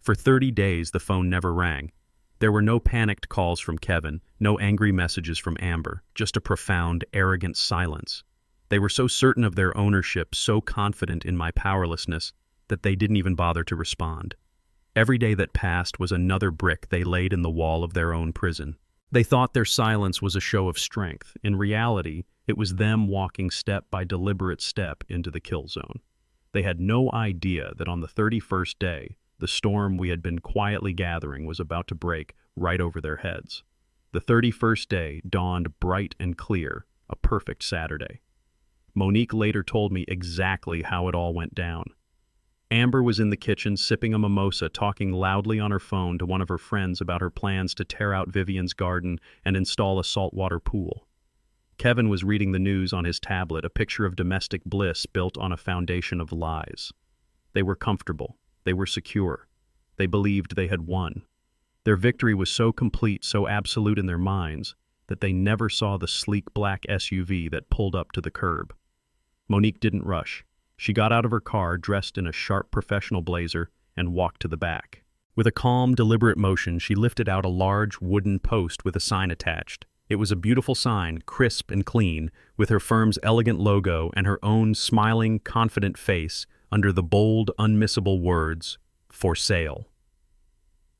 For 30 days, the phone never rang. There were no panicked calls from Kevin, no angry messages from Amber, just a profound, arrogant silence. They were so certain of their ownership, so confident in my powerlessness, that they didn't even bother to respond. Every day that passed was another brick they laid in the wall of their own prison. They thought their silence was a show of strength. In reality, it was them walking step by deliberate step into the kill zone. They had no idea that on the 31st day, the storm we had been quietly gathering was about to break right over their heads. The 31st day dawned bright and clear, a perfect Saturday. Monique later told me exactly how it all went down. Amber was in the kitchen sipping a mimosa, talking loudly on her phone to one of her friends about her plans to tear out Vivian's garden and install a saltwater pool. Kevin was reading the news on his tablet, a picture of domestic bliss built on a foundation of lies. They were comfortable. They were secure. They believed they had won. Their victory was so complete, so absolute in their minds, that they never saw the sleek black SUV that pulled up to the curb. Monique didn't rush. She got out of her car, dressed in a sharp professional blazer, and walked to the back. With a calm, deliberate motion, she lifted out a large wooden post with a sign attached. It was a beautiful sign, crisp and clean, with her firm's elegant logo and her own smiling, confident face under the bold, unmissable words, "For sale."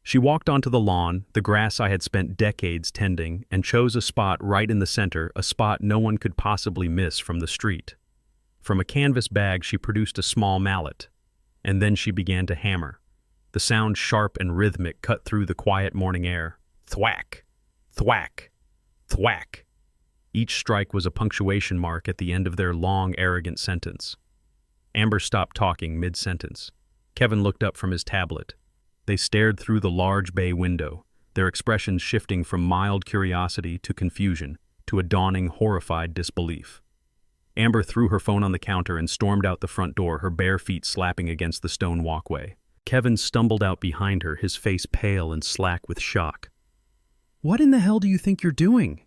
She walked onto the lawn, the grass I had spent decades tending, and chose a spot right in the center, a spot no one could possibly miss from the street. From a canvas bag, she produced a small mallet, and then she began to hammer. The sound, sharp and rhythmic, cut through the quiet morning air. Thwack! Thwack! Thwack! Each strike was a punctuation mark at the end of their long, arrogant sentence. Amber stopped talking mid-sentence. Kevin looked up from his tablet. They stared through the large bay window, their expressions shifting from mild curiosity to confusion, to a dawning, horrified disbelief. Amber threw her phone on the counter and stormed out the front door, her bare feet slapping against the stone walkway. Kevin stumbled out behind her, his face pale and slack with shock. "What in the hell do you think you're doing?"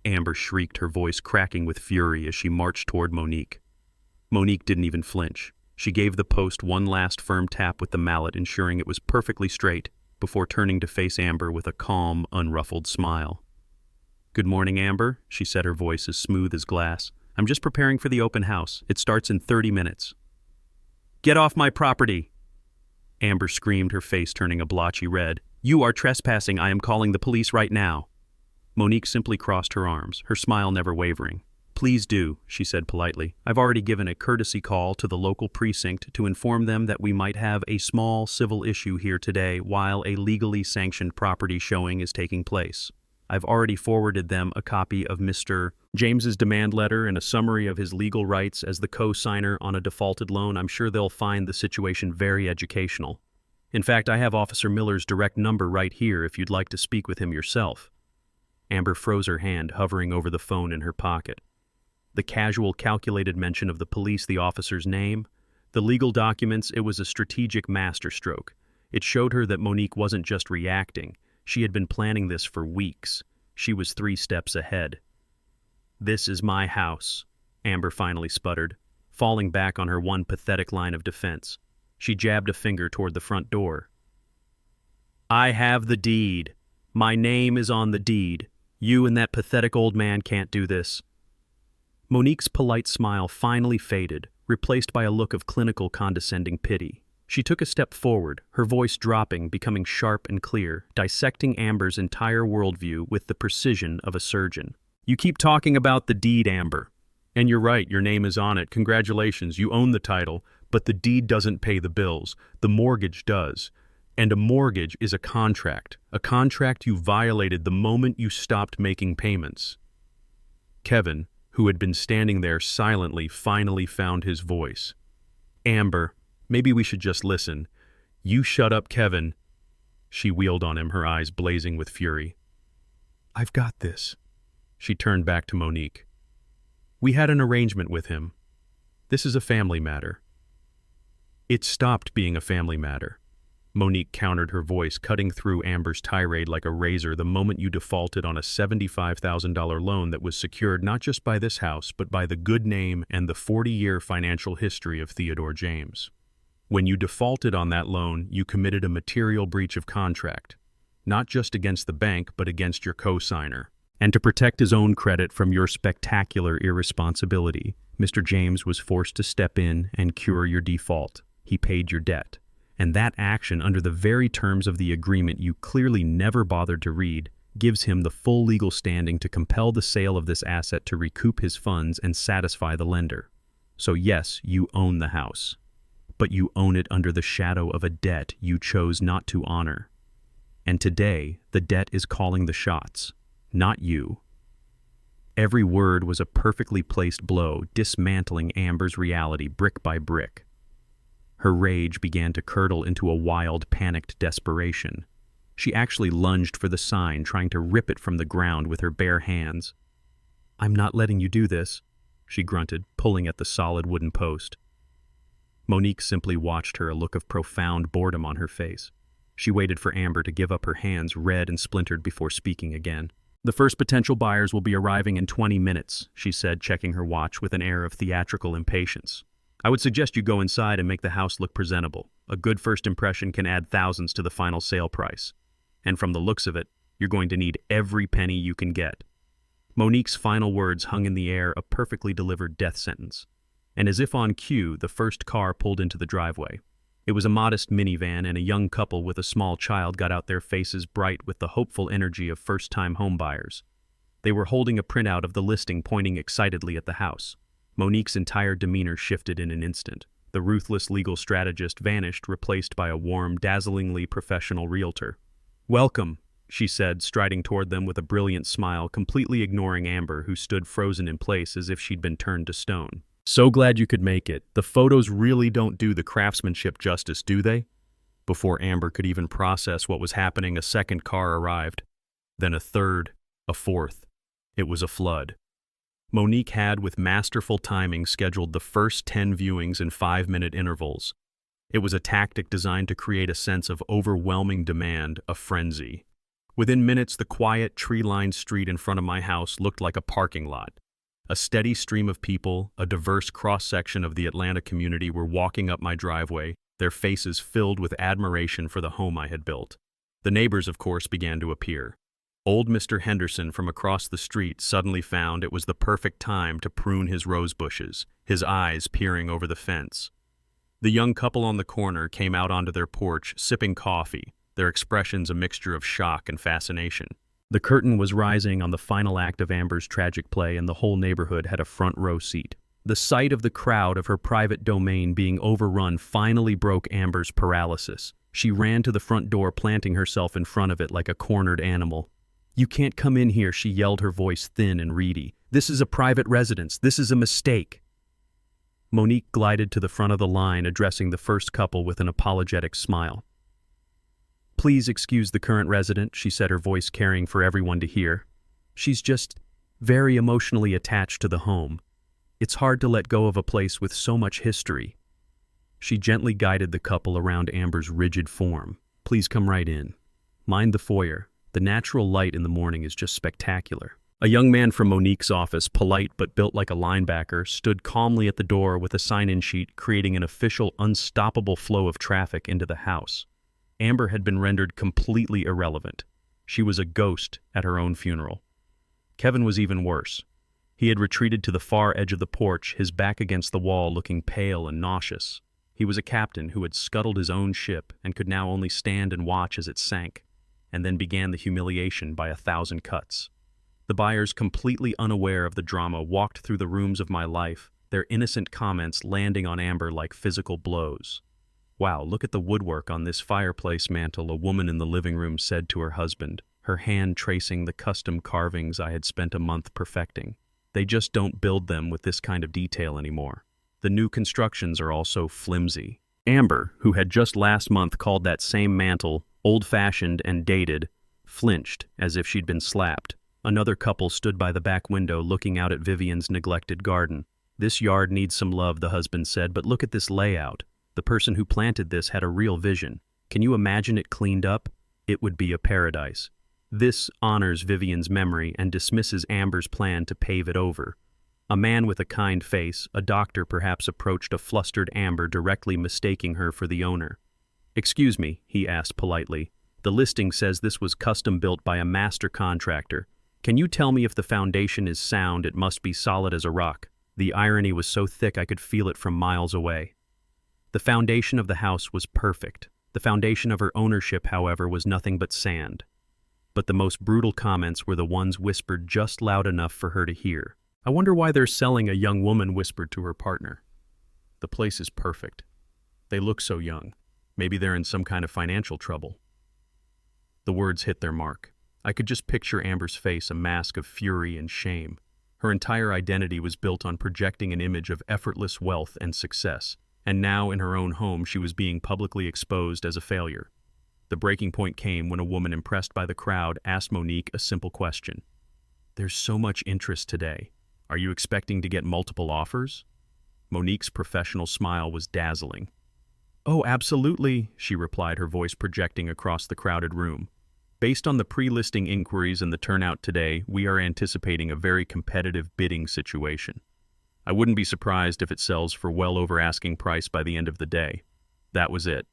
Amber shrieked, her voice cracking with fury as she marched toward Monique. Monique didn't even flinch. She gave the post one last firm tap with the mallet, ensuring it was perfectly straight, before turning to face Amber with a calm, unruffled smile. "Good morning, Amber," she said, her voice as smooth as glass. "I'm just preparing for the open house. It starts in 30 minutes. "Get off my property!" Amber screamed, her face turning a blotchy red. "You are trespassing. I am calling the police right now." Monique simply crossed her arms, her smile never wavering. "Please do," she said politely. "I've already given a courtesy call to the local precinct to inform them that we might have a small civil issue here today while a legally sanctioned property showing is taking place. I've already forwarded them a copy of Mr. James's demand letter and a summary of his legal rights as the co-signer on a defaulted loan. I'm sure they'll find the situation very educational. In fact, I have Officer Miller's direct number right here if you'd like to speak with him yourself." Amber froze her hand, hovering over the phone in her pocket. The casual, calculated mention of the police, the officer's name, the legal documents, it was a strategic masterstroke. It showed her that Monique wasn't just reacting. She had been planning this for weeks. She was 3 steps ahead. "This is my house," Amber finally sputtered, falling back on her one pathetic line of defense. She jabbed a finger toward the front door. "I have the deed. My name is on the deed. You and that pathetic old man can't do this." Monique's polite smile finally faded, replaced by a look of clinical, condescending pity. She took a step forward, her voice dropping, becoming sharp and clear, dissecting Amber's entire worldview with the precision of a surgeon. "You keep talking about the deed, Amber. And you're right, your name is on it. Congratulations, you own the title, but the deed doesn't pay the bills. The mortgage does. And a mortgage is a contract you violated the moment you stopped making payments." Kevin, who had been standing there silently, finally found his voice. "Amber, maybe we should just listen." "You shut up, Kevin." She wheeled on him, her eyes blazing with fury. "I've got this." She turned back to Monique. "We had an arrangement with him. This is a family matter." "It stopped being a family matter," Monique countered, her voice cutting through Amber's tirade like a razor, "the moment you defaulted on a $75,000 loan that was secured not just by this house, but by the good name and the 40-year financial history of Theodore James. When you defaulted on that loan, you committed a material breach of contract, not just against the bank, but against your co-signer. And to protect his own credit from your spectacular irresponsibility, Mr. James was forced to step in and cure your default. He paid your debt. And that action, under the very terms of the agreement you clearly never bothered to read, gives him the full legal standing to compel the sale of this asset to recoup his funds and satisfy the lender. So yes, you own the house. But you own it under the shadow of a debt you chose not to honor. And today, the debt is calling the shots, not you." Every word was a perfectly placed blow, dismantling Amber's reality brick by brick. Her rage began to curdle into a wild, panicked desperation. She actually lunged for the sign, trying to rip it from the ground with her bare hands. "I'm not letting you do this," she grunted, pulling at the solid wooden post. Monique simply watched her, a look of profound boredom on her face. She waited for Amber to give up her hands, red and splintered, before speaking again. "The first potential buyers will be arriving in 20 minutes, she said, checking her watch with an air of theatrical impatience. "I would suggest you go inside and make the house look presentable. A good first impression can add thousands to the final sale price. And from the looks of it, you're going to need every penny you can get." Monique's final words hung in the air, a perfectly delivered death sentence. And as if on cue, the first car pulled into the driveway. It was a modest minivan, and a young couple with a small child got out, their faces bright with the hopeful energy of first-time homebuyers. They were holding a printout of the listing, pointing excitedly at the house. Monique's entire demeanor shifted in an instant. The ruthless legal strategist vanished, replaced by a warm, dazzlingly professional realtor. "Welcome," she said, striding toward them with a brilliant smile, completely ignoring Amber, who stood frozen in place as if she'd been turned to stone. "So glad you could make it. The photos really don't do the craftsmanship justice, do they?" Before Amber could even process what was happening, a second car arrived. Then a third, a fourth. It was a flood. Monique had, with masterful timing, scheduled the first 10 viewings in 5-minute intervals. It was a tactic designed to create a sense of overwhelming demand, a frenzy. Within minutes, the quiet, tree-lined street in front of my house looked like a parking lot. A steady stream of people, a diverse cross-section of the Atlanta community, were walking up my driveway, their faces filled with admiration for the home I had built. The neighbors, of course, began to appear. Old Mr. Henderson from across the street suddenly found it was the perfect time to prune his rose bushes, his eyes peering over the fence. The young couple on the corner came out onto their porch, sipping coffee, their expressions a mixture of shock and fascination. The curtain was rising on the final act of Amber's tragic play, and the whole neighborhood had a front row seat. The sight of the crowd of her private domain being overrun finally broke Amber's paralysis. She ran to the front door, planting herself in front of it like a cornered animal. "You can't come in here," she yelled, her voice thin and reedy. "This is a private residence. This is a mistake." Monique glided to the front of the line, addressing the first couple with an apologetic smile. "Please excuse the current resident," she said, her voice carrying for everyone to hear. "She's just very emotionally attached to the home. It's hard to let go of a place with so much history." She gently guided the couple around Amber's rigid form. "Please come right in. Mind the foyer. The natural light in the morning is just spectacular." A young man from Monique's office, polite but built like a linebacker, stood calmly at the door with a sign-in sheet, creating an official, unstoppable flow of traffic into the house. Amber had been rendered completely irrelevant. She was a ghost at her own funeral. Kevin was even worse. He had retreated to the far edge of the porch, his back against the wall, looking pale and nauseous. He was a captain who had scuttled his own ship and could now only stand and watch as it sank, and then began the humiliation by 1,000 cuts. The buyers, completely unaware of the drama, walked through the rooms of my life, their innocent comments landing on Amber like physical blows. "Wow, look at the woodwork on this fireplace mantel," a woman in the living room said to her husband, her hand tracing the custom carvings I had spent a month perfecting. "They just don't build them with this kind of detail anymore. The new constructions are all so flimsy." Amber, who had just last month called that same mantel old-fashioned and dated, flinched as if she'd been slapped. Another couple stood by the back window looking out at Vivian's neglected garden. "This yard needs some love," the husband said, "but look at this layout. The person who planted this had a real vision. Can you imagine it cleaned up? It would be a paradise." This honors Vivian's memory and dismisses Amber's plan to pave it over. A man with a kind face, a doctor perhaps, approached a flustered Amber, directly mistaking her for the owner. "Excuse me," he asked politely. "The listing says this was custom built by a master contractor. Can you tell me if the foundation is sound? It must be solid as a rock." The irony was so thick I could feel it from miles away. The foundation of the house was perfect. The foundation of her ownership, however, was nothing but sand. But the most brutal comments were the ones whispered just loud enough for her to hear. "I wonder why they're selling," a young woman whispered to her partner. "The place is perfect. They look so young. Maybe they're in some kind of financial trouble." The words hit their mark. I could just picture Amber's face, a mask of fury and shame. Her entire identity was built on projecting an image of effortless wealth and success. And now, in her own home, she was being publicly exposed as a failure. The breaking point came when a woman, impressed by the crowd, asked Monique a simple question. "There's so much interest today. Are you expecting to get multiple offers?" Monique's professional smile was dazzling. "Oh, absolutely," she replied, her voice projecting across the crowded room. Based on the pre-listing inquiries and the turnout today, we are anticipating a very competitive bidding situation. I wouldn't be surprised if it sells for well over asking price by the end of the day. That was it.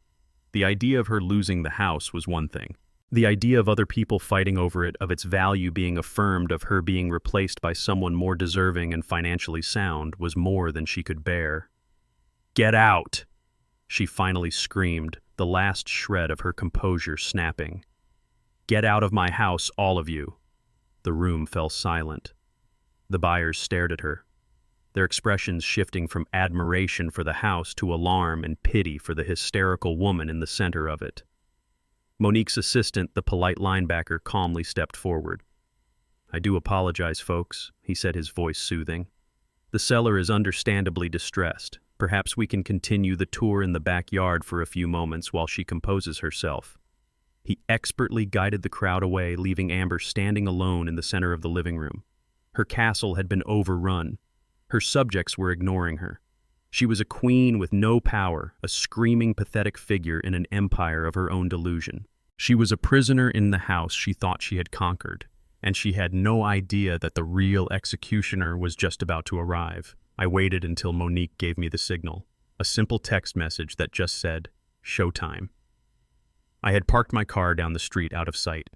The idea of her losing the house was one thing. The idea of other people fighting over it, of its value being affirmed, of her being replaced by someone more deserving and financially sound, was more than she could bear. "Get out!" she finally screamed, the last shred of her composure snapping. "Get out of my house, all of you." The room fell silent. The buyers stared at her, their expressions shifting from admiration for the house to alarm and pity for the hysterical woman in the center of it. Monique's assistant, the polite linebacker, calmly stepped forward. "I do apologize, folks," he said, his voice soothing. "The seller is understandably distressed. Perhaps we can continue the tour in the backyard for a few moments while she composes herself." He expertly guided the crowd away, leaving Amber standing alone in the center of the living room. Her castle had been overrun. Her subjects were ignoring her. She was a queen with no power, a screaming, pathetic figure in an empire of her own delusion. She was a prisoner in the house she thought she had conquered, and she had no idea that the real executioner was just about to arrive. I waited until Monique gave me the signal, a simple text message that just said, "Showtime." I had parked my car down the street out of sight.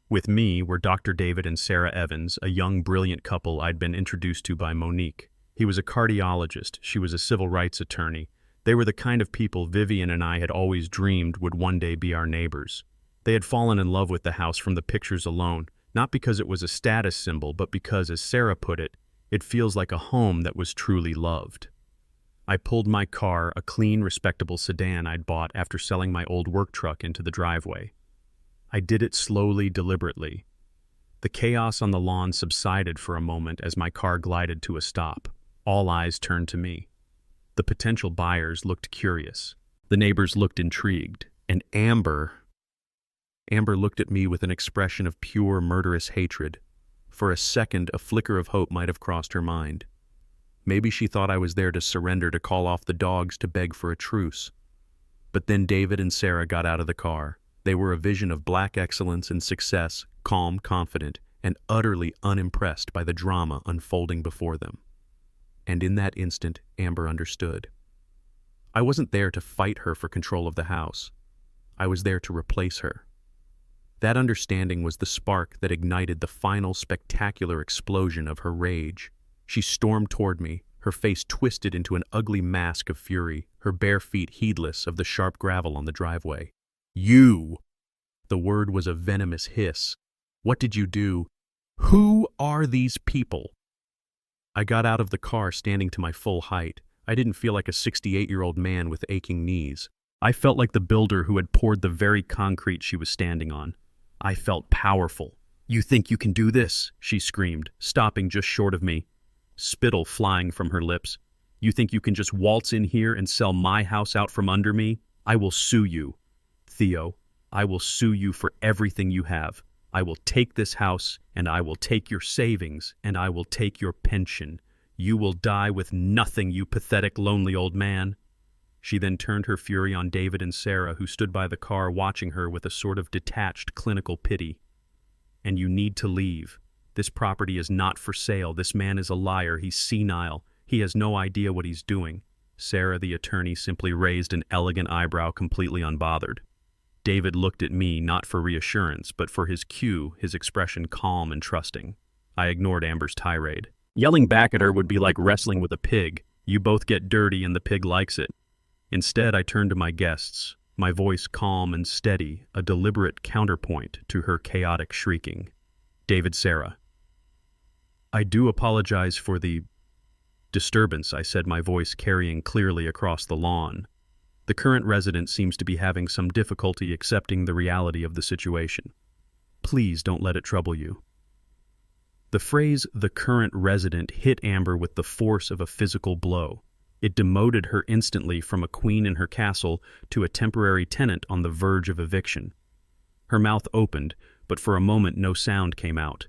With me were Dr. David and Sarah Evans, a young, brilliant couple I'd been introduced to by Monique. He was a cardiologist, she was a civil rights attorney. They were the kind of people Vivian and I had always dreamed would one day be our neighbors. They had fallen in love with the house from the pictures alone, not because it was a status symbol, but because, as Sarah put it, it feels like a home that was truly loved. I pulled my car, a clean, respectable sedan I'd bought after selling my old work truck, into the driveway. I did it slowly, deliberately. The chaos on the lawn subsided for a moment as my car glided to a stop. All eyes turned to me. The potential buyers looked curious. The neighbors looked intrigued. And Amber looked at me with an expression of pure, murderous hatred. For a second, a flicker of hope might have crossed her mind. Maybe she thought I was there to surrender, to call off the dogs, to beg for a truce. But then David and Sarah got out of the car. They were a vision of black excellence and success, calm, confident, and utterly unimpressed by the drama unfolding before them. And in that instant, Amber understood. I wasn't there to fight her for control of the house. I was there to replace her. That understanding was the spark that ignited the final spectacular explosion of her rage. She stormed toward me, her face twisted into an ugly mask of fury, her bare feet heedless of the sharp gravel on the driveway. "You!" The word was a venomous hiss. "What did you do? Who are these people?" I got out of the car standing to my full height. I didn't feel like a 68-year-old man with aching knees. I felt like the builder who had poured the very concrete she was standing on. I felt powerful. "You think you can do this?" she screamed, stopping just short of me, spittle flying from her lips. "You think you can just waltz in here and sell my house out from under me? I will sue you. Theo, I will sue you for everything you have. I will take this house, and I will take your savings, and I will take your pension. You will die with nothing, you pathetic, lonely old man." She then turned her fury on David and Sarah, who stood by the car watching her with a sort of detached, clinical pity. "And you need to leave. This property is not for sale. This man is a liar. He's senile. He has no idea what he's doing." Sarah, the attorney, simply raised an elegant eyebrow, completely unbothered. David looked at me, not for reassurance, but for his cue, his expression calm and trusting. I ignored Amber's tirade. Yelling back at her would be like wrestling with a pig. You both get dirty and the pig likes it. Instead, I turned to my guests, my voice calm and steady, a deliberate counterpoint to her chaotic shrieking. "David, Sarah, I do apologize for the disturbance," I said, my voice carrying clearly across the lawn. "The current resident seems to be having some difficulty accepting the reality of the situation. Please don't let it trouble you." The phrase "the current resident" hit Amber with the force of a physical blow. It demoted her instantly from a queen in her castle to a temporary tenant on the verge of eviction. Her mouth opened, but for a moment no sound came out.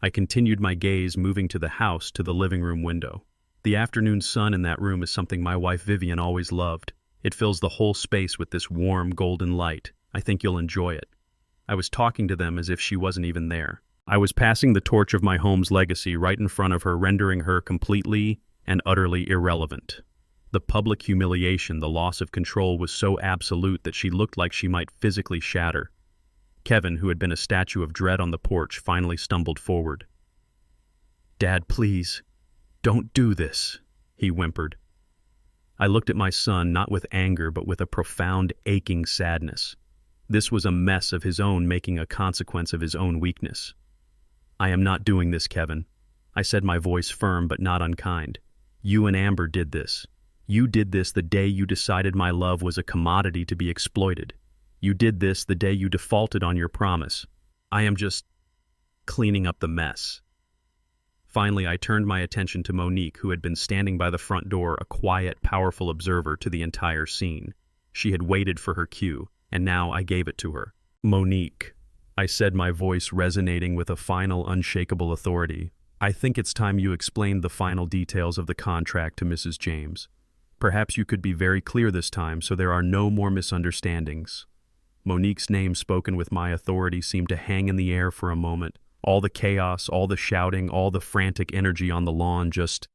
I continued my gaze, moving to the house, to the living room window. The afternoon sun in that room is something my wife Vivian always loved. It fills the whole space with this warm, golden light. I think you'll enjoy it. I was talking to them as if she wasn't even there. I was passing the torch of my home's legacy right in front of her, rendering her completely and utterly irrelevant. The public humiliation, the loss of control was so absolute that she looked like she might physically shatter. Kevin, who had been a statue of dread on the porch, finally stumbled forward. "Dad, please, don't do this," he whimpered. I looked at my son, not with anger, but with a profound, aching sadness. This was a mess of his own, making a consequence of his own weakness. "I am not doing this, Kevin," I said, my voice firm but not unkind. "You and Amber did this. You did this the day you decided my love was a commodity to be exploited. You did this the day you defaulted on your promise. I am just cleaning up the mess." Finally, I turned my attention to Monique, who had been standing by the front door, a quiet, powerful observer to the entire scene. She had waited for her cue, and now I gave it to her. "Monique," I said, my voice resonating with a final, unshakable authority, "I think it's time you explained the final details of the contract to Mrs. James. Perhaps you could be very clear this time so there are no more misunderstandings." Monique's name, spoken with my authority, seemed to hang in the air for a moment. All the chaos, all the shouting, all the frantic energy on the lawn just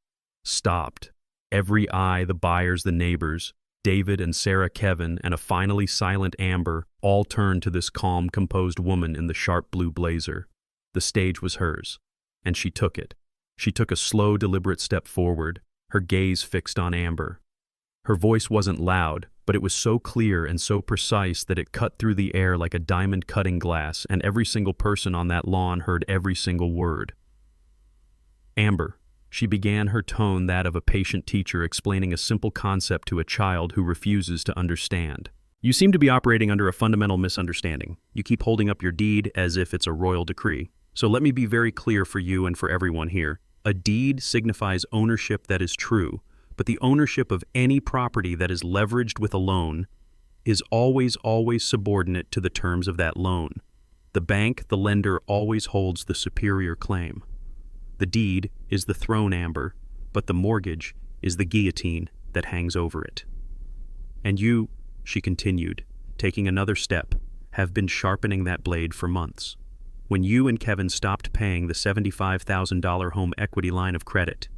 stopped. Every eye, the buyers, the neighbors, David and Sarah, Kevin, and a finally silent Amber, all turned to this calm, composed woman in the sharp blue blazer. The stage was hers, and she took it. She took a slow, deliberate step forward, her gaze fixed on Amber. Her voice wasn't loud, but it was so clear and so precise that it cut through the air like a diamond cutting glass, and every single person on that lawn heard every single word. "Amber," she began, her tone that of a patient teacher explaining a simple concept to a child who refuses to understand. "You seem to be operating under a fundamental misunderstanding. You keep holding up your deed as if it's a royal decree. So let me be very clear for you and for everyone here. A deed signifies ownership that is true, but the ownership of any property that is leveraged with a loan is always subordinate to the terms of that loan. The bank, the lender, always holds the superior claim. The deed is the throne, Amber, but the mortgage is the guillotine that hangs over it. And you," she continued, taking another step, "have been sharpening that blade for months. When you and Kevin stopped paying the $75,000 home equity line of credit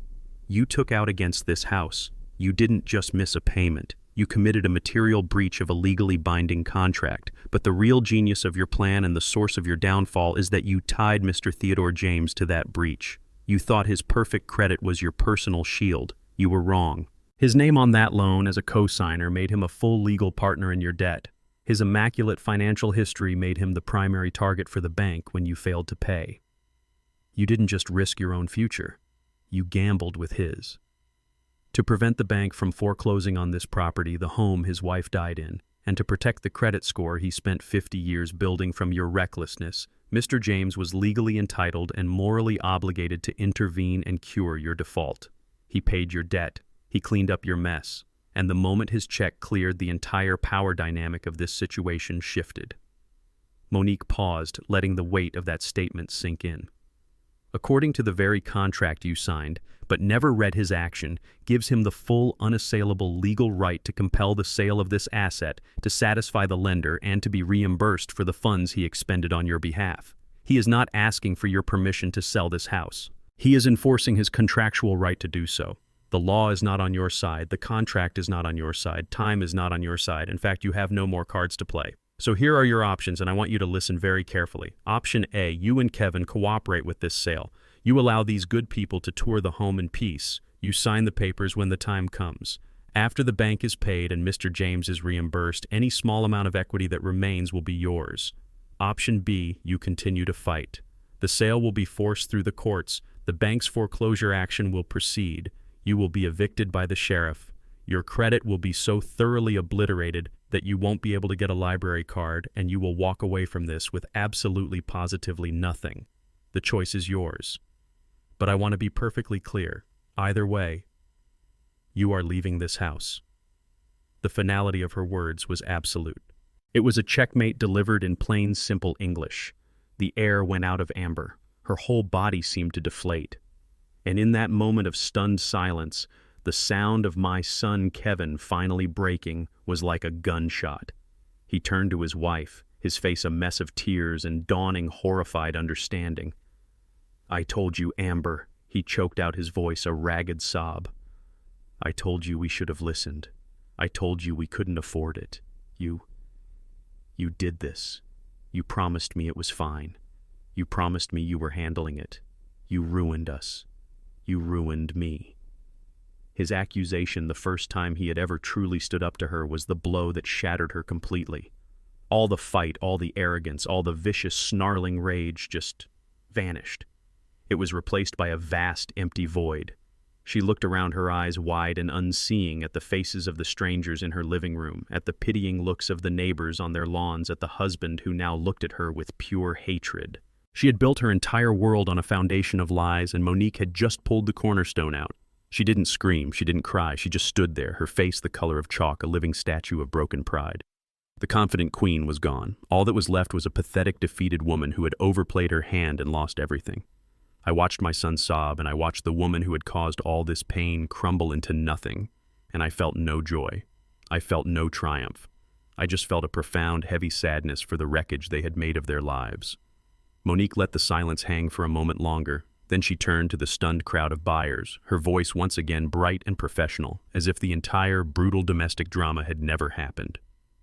you took out against this house, you didn't just miss a payment. You committed a material breach of a legally binding contract. But the real genius of your plan and the source of your downfall is that you tied Mr. Theodore James to that breach. You thought his perfect credit was your personal shield. You were wrong. His name on that loan as a co-signer made him a full legal partner in your debt. His immaculate financial history made him the primary target for the bank when you failed to pay. You didn't just risk your own future. You gambled with his. To prevent the bank from foreclosing on this property, the home his wife died in, and to protect the credit score he spent 50 years building from your recklessness, Mr. James was legally entitled and morally obligated to intervene and cure your default. He paid your debt, he cleaned up your mess, and the moment his check cleared, the entire power dynamic of this situation shifted. Monique paused, letting the weight of that statement sink in. According to the very contract you signed, but never read his action, gives him the full, unassailable legal right to compel the sale of this asset to satisfy the lender and to be reimbursed for the funds he expended on your behalf. He is not asking for your permission to sell this house. He is enforcing his contractual right to do so. The law is not on your side, the contract is not on your side, time is not on your side. In fact, you have no more cards to play. So here are your options, and I want you to listen very carefully. Option A, you and Kevin cooperate with this sale. You allow these good people to tour the home in peace. You sign the papers when the time comes. After the bank is paid and Mr. James is reimbursed, any small amount of equity that remains will be yours. Option B, you continue to fight. The sale will be forced through the courts. The bank's foreclosure action will proceed. You will be evicted by the sheriff. Your credit will be so thoroughly obliterated that you won't be able to get a library card, and you will walk away from this with absolutely positively nothing. The choice is yours. But I want to be perfectly clear. Either way, you are leaving this house. The finality of her words was absolute. It was a checkmate delivered in plain, simple English. The air went out of Amber. Her whole body seemed to deflate. And in that moment of stunned silence, the sound of my son Kevin finally breaking was like a gunshot. He turned to his wife. his face a mess of tears and dawning horrified understanding. "I told you, Amber," he choked out his voice, a ragged sob. "I told you we should have listened. I told you we couldn't afford it. You did this. You promised me it was fine. You promised me you were handling it. You ruined us. You ruined me." His accusation, the first time he had ever truly stood up to her, was the blow that shattered her completely. All the fight, all the arrogance, all the vicious, snarling rage just vanished. It was replaced by a vast, empty void. She looked around, her eyes wide and unseeing, at the faces of the strangers in her living room, at the pitying looks of the neighbors on their lawns, at the husband who now looked at her with pure hatred. She had built her entire world on a foundation of lies, and Monique had just pulled the cornerstone out. She didn't scream, she didn't cry, she just stood there, her face the color of chalk, a living statue of broken pride. The confident queen was gone. All that was left was a pathetic, defeated woman who had overplayed her hand and lost everything. I watched my son sob, and I watched the woman who had caused all this pain crumble into nothing, and I felt no joy. I felt no triumph. I just felt a profound, heavy sadness for the wreckage they had made of their lives. Monique let the silence hang for a moment longer. Then she turned to the stunned crowd of buyers, her voice once again bright and professional, as if the entire brutal domestic drama had never happened.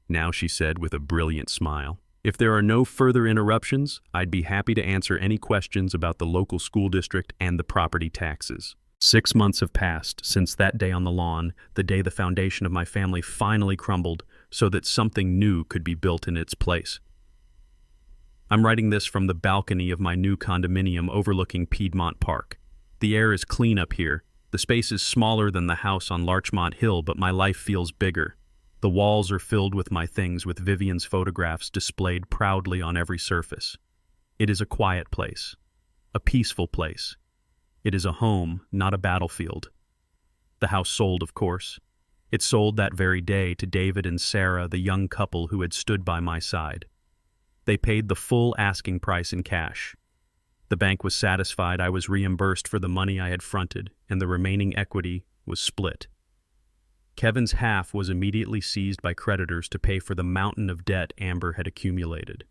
Now she said with a brilliant smile, "If there are no further interruptions, I'd be happy to answer any questions about the local school district and the property taxes." 6 months have passed since that day on the lawn, the day the foundation of my family finally crumbled so that something new could be built in its place. I'm writing this from the balcony of my new condominium overlooking Piedmont Park. The air is clean up here. The space is smaller than the house on Larchmont Hill, but my life feels bigger. The walls are filled with my things, with Vivian's photographs displayed proudly on every surface. It is a quiet place, a peaceful place. It is a home, not a battlefield. The house sold, of course. It sold that very day to David and Sarah, the young couple who had stood by my side. They paid the full asking price in cash. The bank was satisfied I was reimbursed for the money I had fronted, and the remaining equity was split. Kevin's half was immediately seized by creditors to pay for the mountain of debt Amber had accumulated.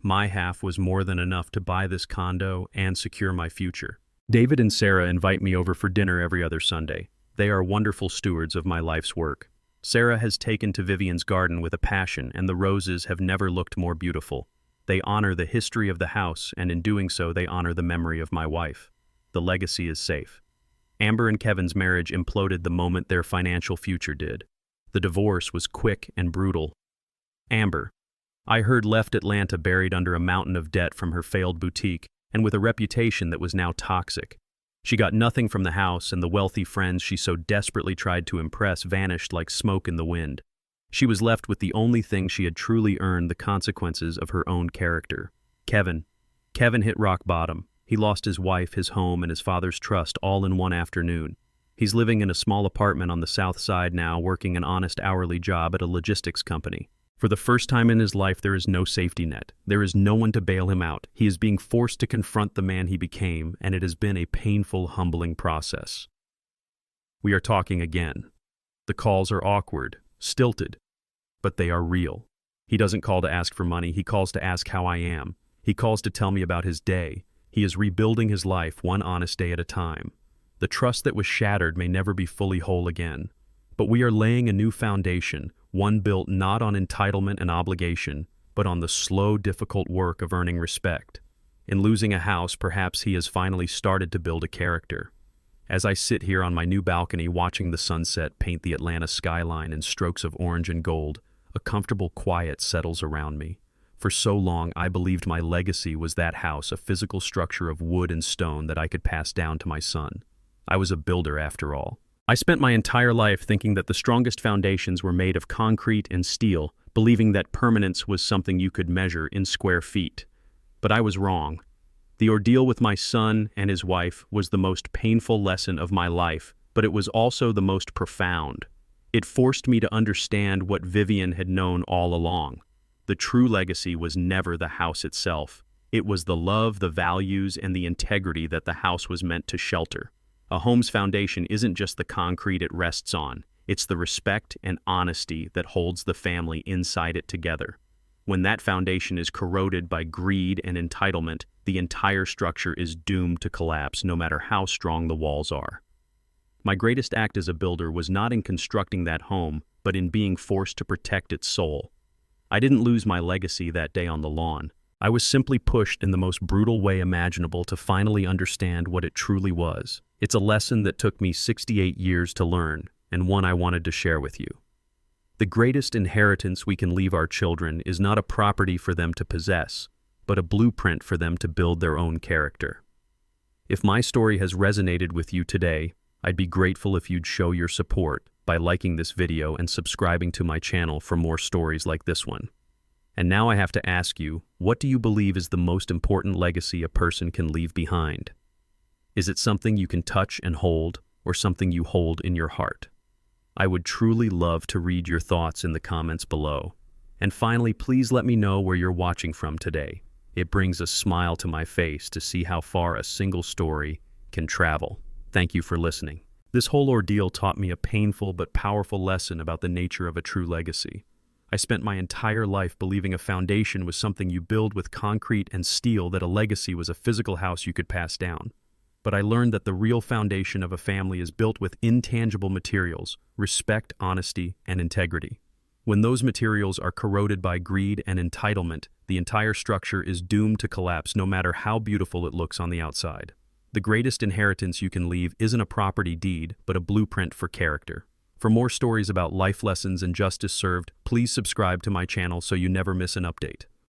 My half was more than enough to buy this condo and secure my future. David and Sarah invite me over for dinner every other Sunday. They are wonderful stewards of my life's work. Sarah has taken to Vivian's garden with a passion, and the roses have never looked more beautiful. They honor the history of the house, and in doing so they honor the memory of my wife. The legacy is safe. Amber and Kevin's marriage imploded the moment their financial future did. The divorce was quick and brutal. Amber, I heard, left Atlanta buried under a mountain of debt from her failed boutique, and with a reputation that was now toxic. She got nothing from the house, and the wealthy friends she so desperately tried to impress vanished like smoke in the wind. She was left with the only thing she had truly earned, the consequences of her own character. Kevin hit rock bottom. He lost his wife, his home, and his father's trust all in one afternoon. He's living in a small apartment on the south side now, working an honest hourly job at a logistics company. For the first time in his life, there is no safety net. There is no one to bail him out. He is being forced to confront the man he became, and it has been a painful, humbling process. We are talking again. The calls are awkward, stilted, but they are real. He doesn't call to ask for money. He calls to ask how I am. He calls to tell me about his day. He is rebuilding his life one honest day at a time. The trust that was shattered may never be fully whole again, but we are laying a new foundation, one built not on entitlement and obligation, but on the slow, difficult work of earning respect. In losing a house, perhaps he has finally started to build a character. As I sit here on my new balcony watching the sunset paint the Atlanta skyline in strokes of orange and gold, a comfortable quiet settles around me. For so long, I believed my legacy was that house, a physical structure of wood and stone that I could pass down to my son. I was a builder after all. I spent my entire life thinking that the strongest foundations were made of concrete and steel, believing that permanence was something you could measure in square feet. But I was wrong. The ordeal with my son and his wife was the most painful lesson of my life, but it was also the most profound. It forced me to understand what Vivian had known all along. The true legacy was never the house itself. It was the love, the values, and the integrity that the house was meant to shelter. A home's foundation isn't just the concrete it rests on. It's the respect and honesty that holds the family inside it together. When that foundation is corroded by greed and entitlement, the entire structure is doomed to collapse no matter how strong the walls are. My greatest act as a builder was not in constructing that home, but in being forced to protect its soul. I didn't lose my legacy that day on the lawn. I was simply pushed in the most brutal way imaginable to finally understand what it truly was. It's a lesson that took me 68 years to learn, and one I wanted to share with you. The greatest inheritance we can leave our children is not a property for them to possess, but a blueprint for them to build their own character. If my story has resonated with you today, I'd be grateful if you'd show your support by liking this video and subscribing to my channel for more stories like this one. And now I have to ask you, what do you believe is the most important legacy a person can leave behind? Is it something you can touch and hold, or something you hold in your heart? I would truly love to read your thoughts in the comments below. And finally, please let me know where you're watching from today. It brings a smile to my face to see how far a single story can travel. Thank you for listening. This whole ordeal taught me a painful but powerful lesson about the nature of a true legacy. I spent my entire life believing a foundation was something you build with concrete and steel, that a legacy was a physical house you could pass down. But I learned that the real foundation of a family is built with intangible materials: respect, honesty, and integrity. When those materials are corroded by greed and entitlement, the entire structure is doomed to collapse no matter how beautiful it looks on the outside. The greatest inheritance you can leave isn't a property deed, but a blueprint for character. For more stories about life lessons and justice served, please subscribe to my channel so you never miss an update.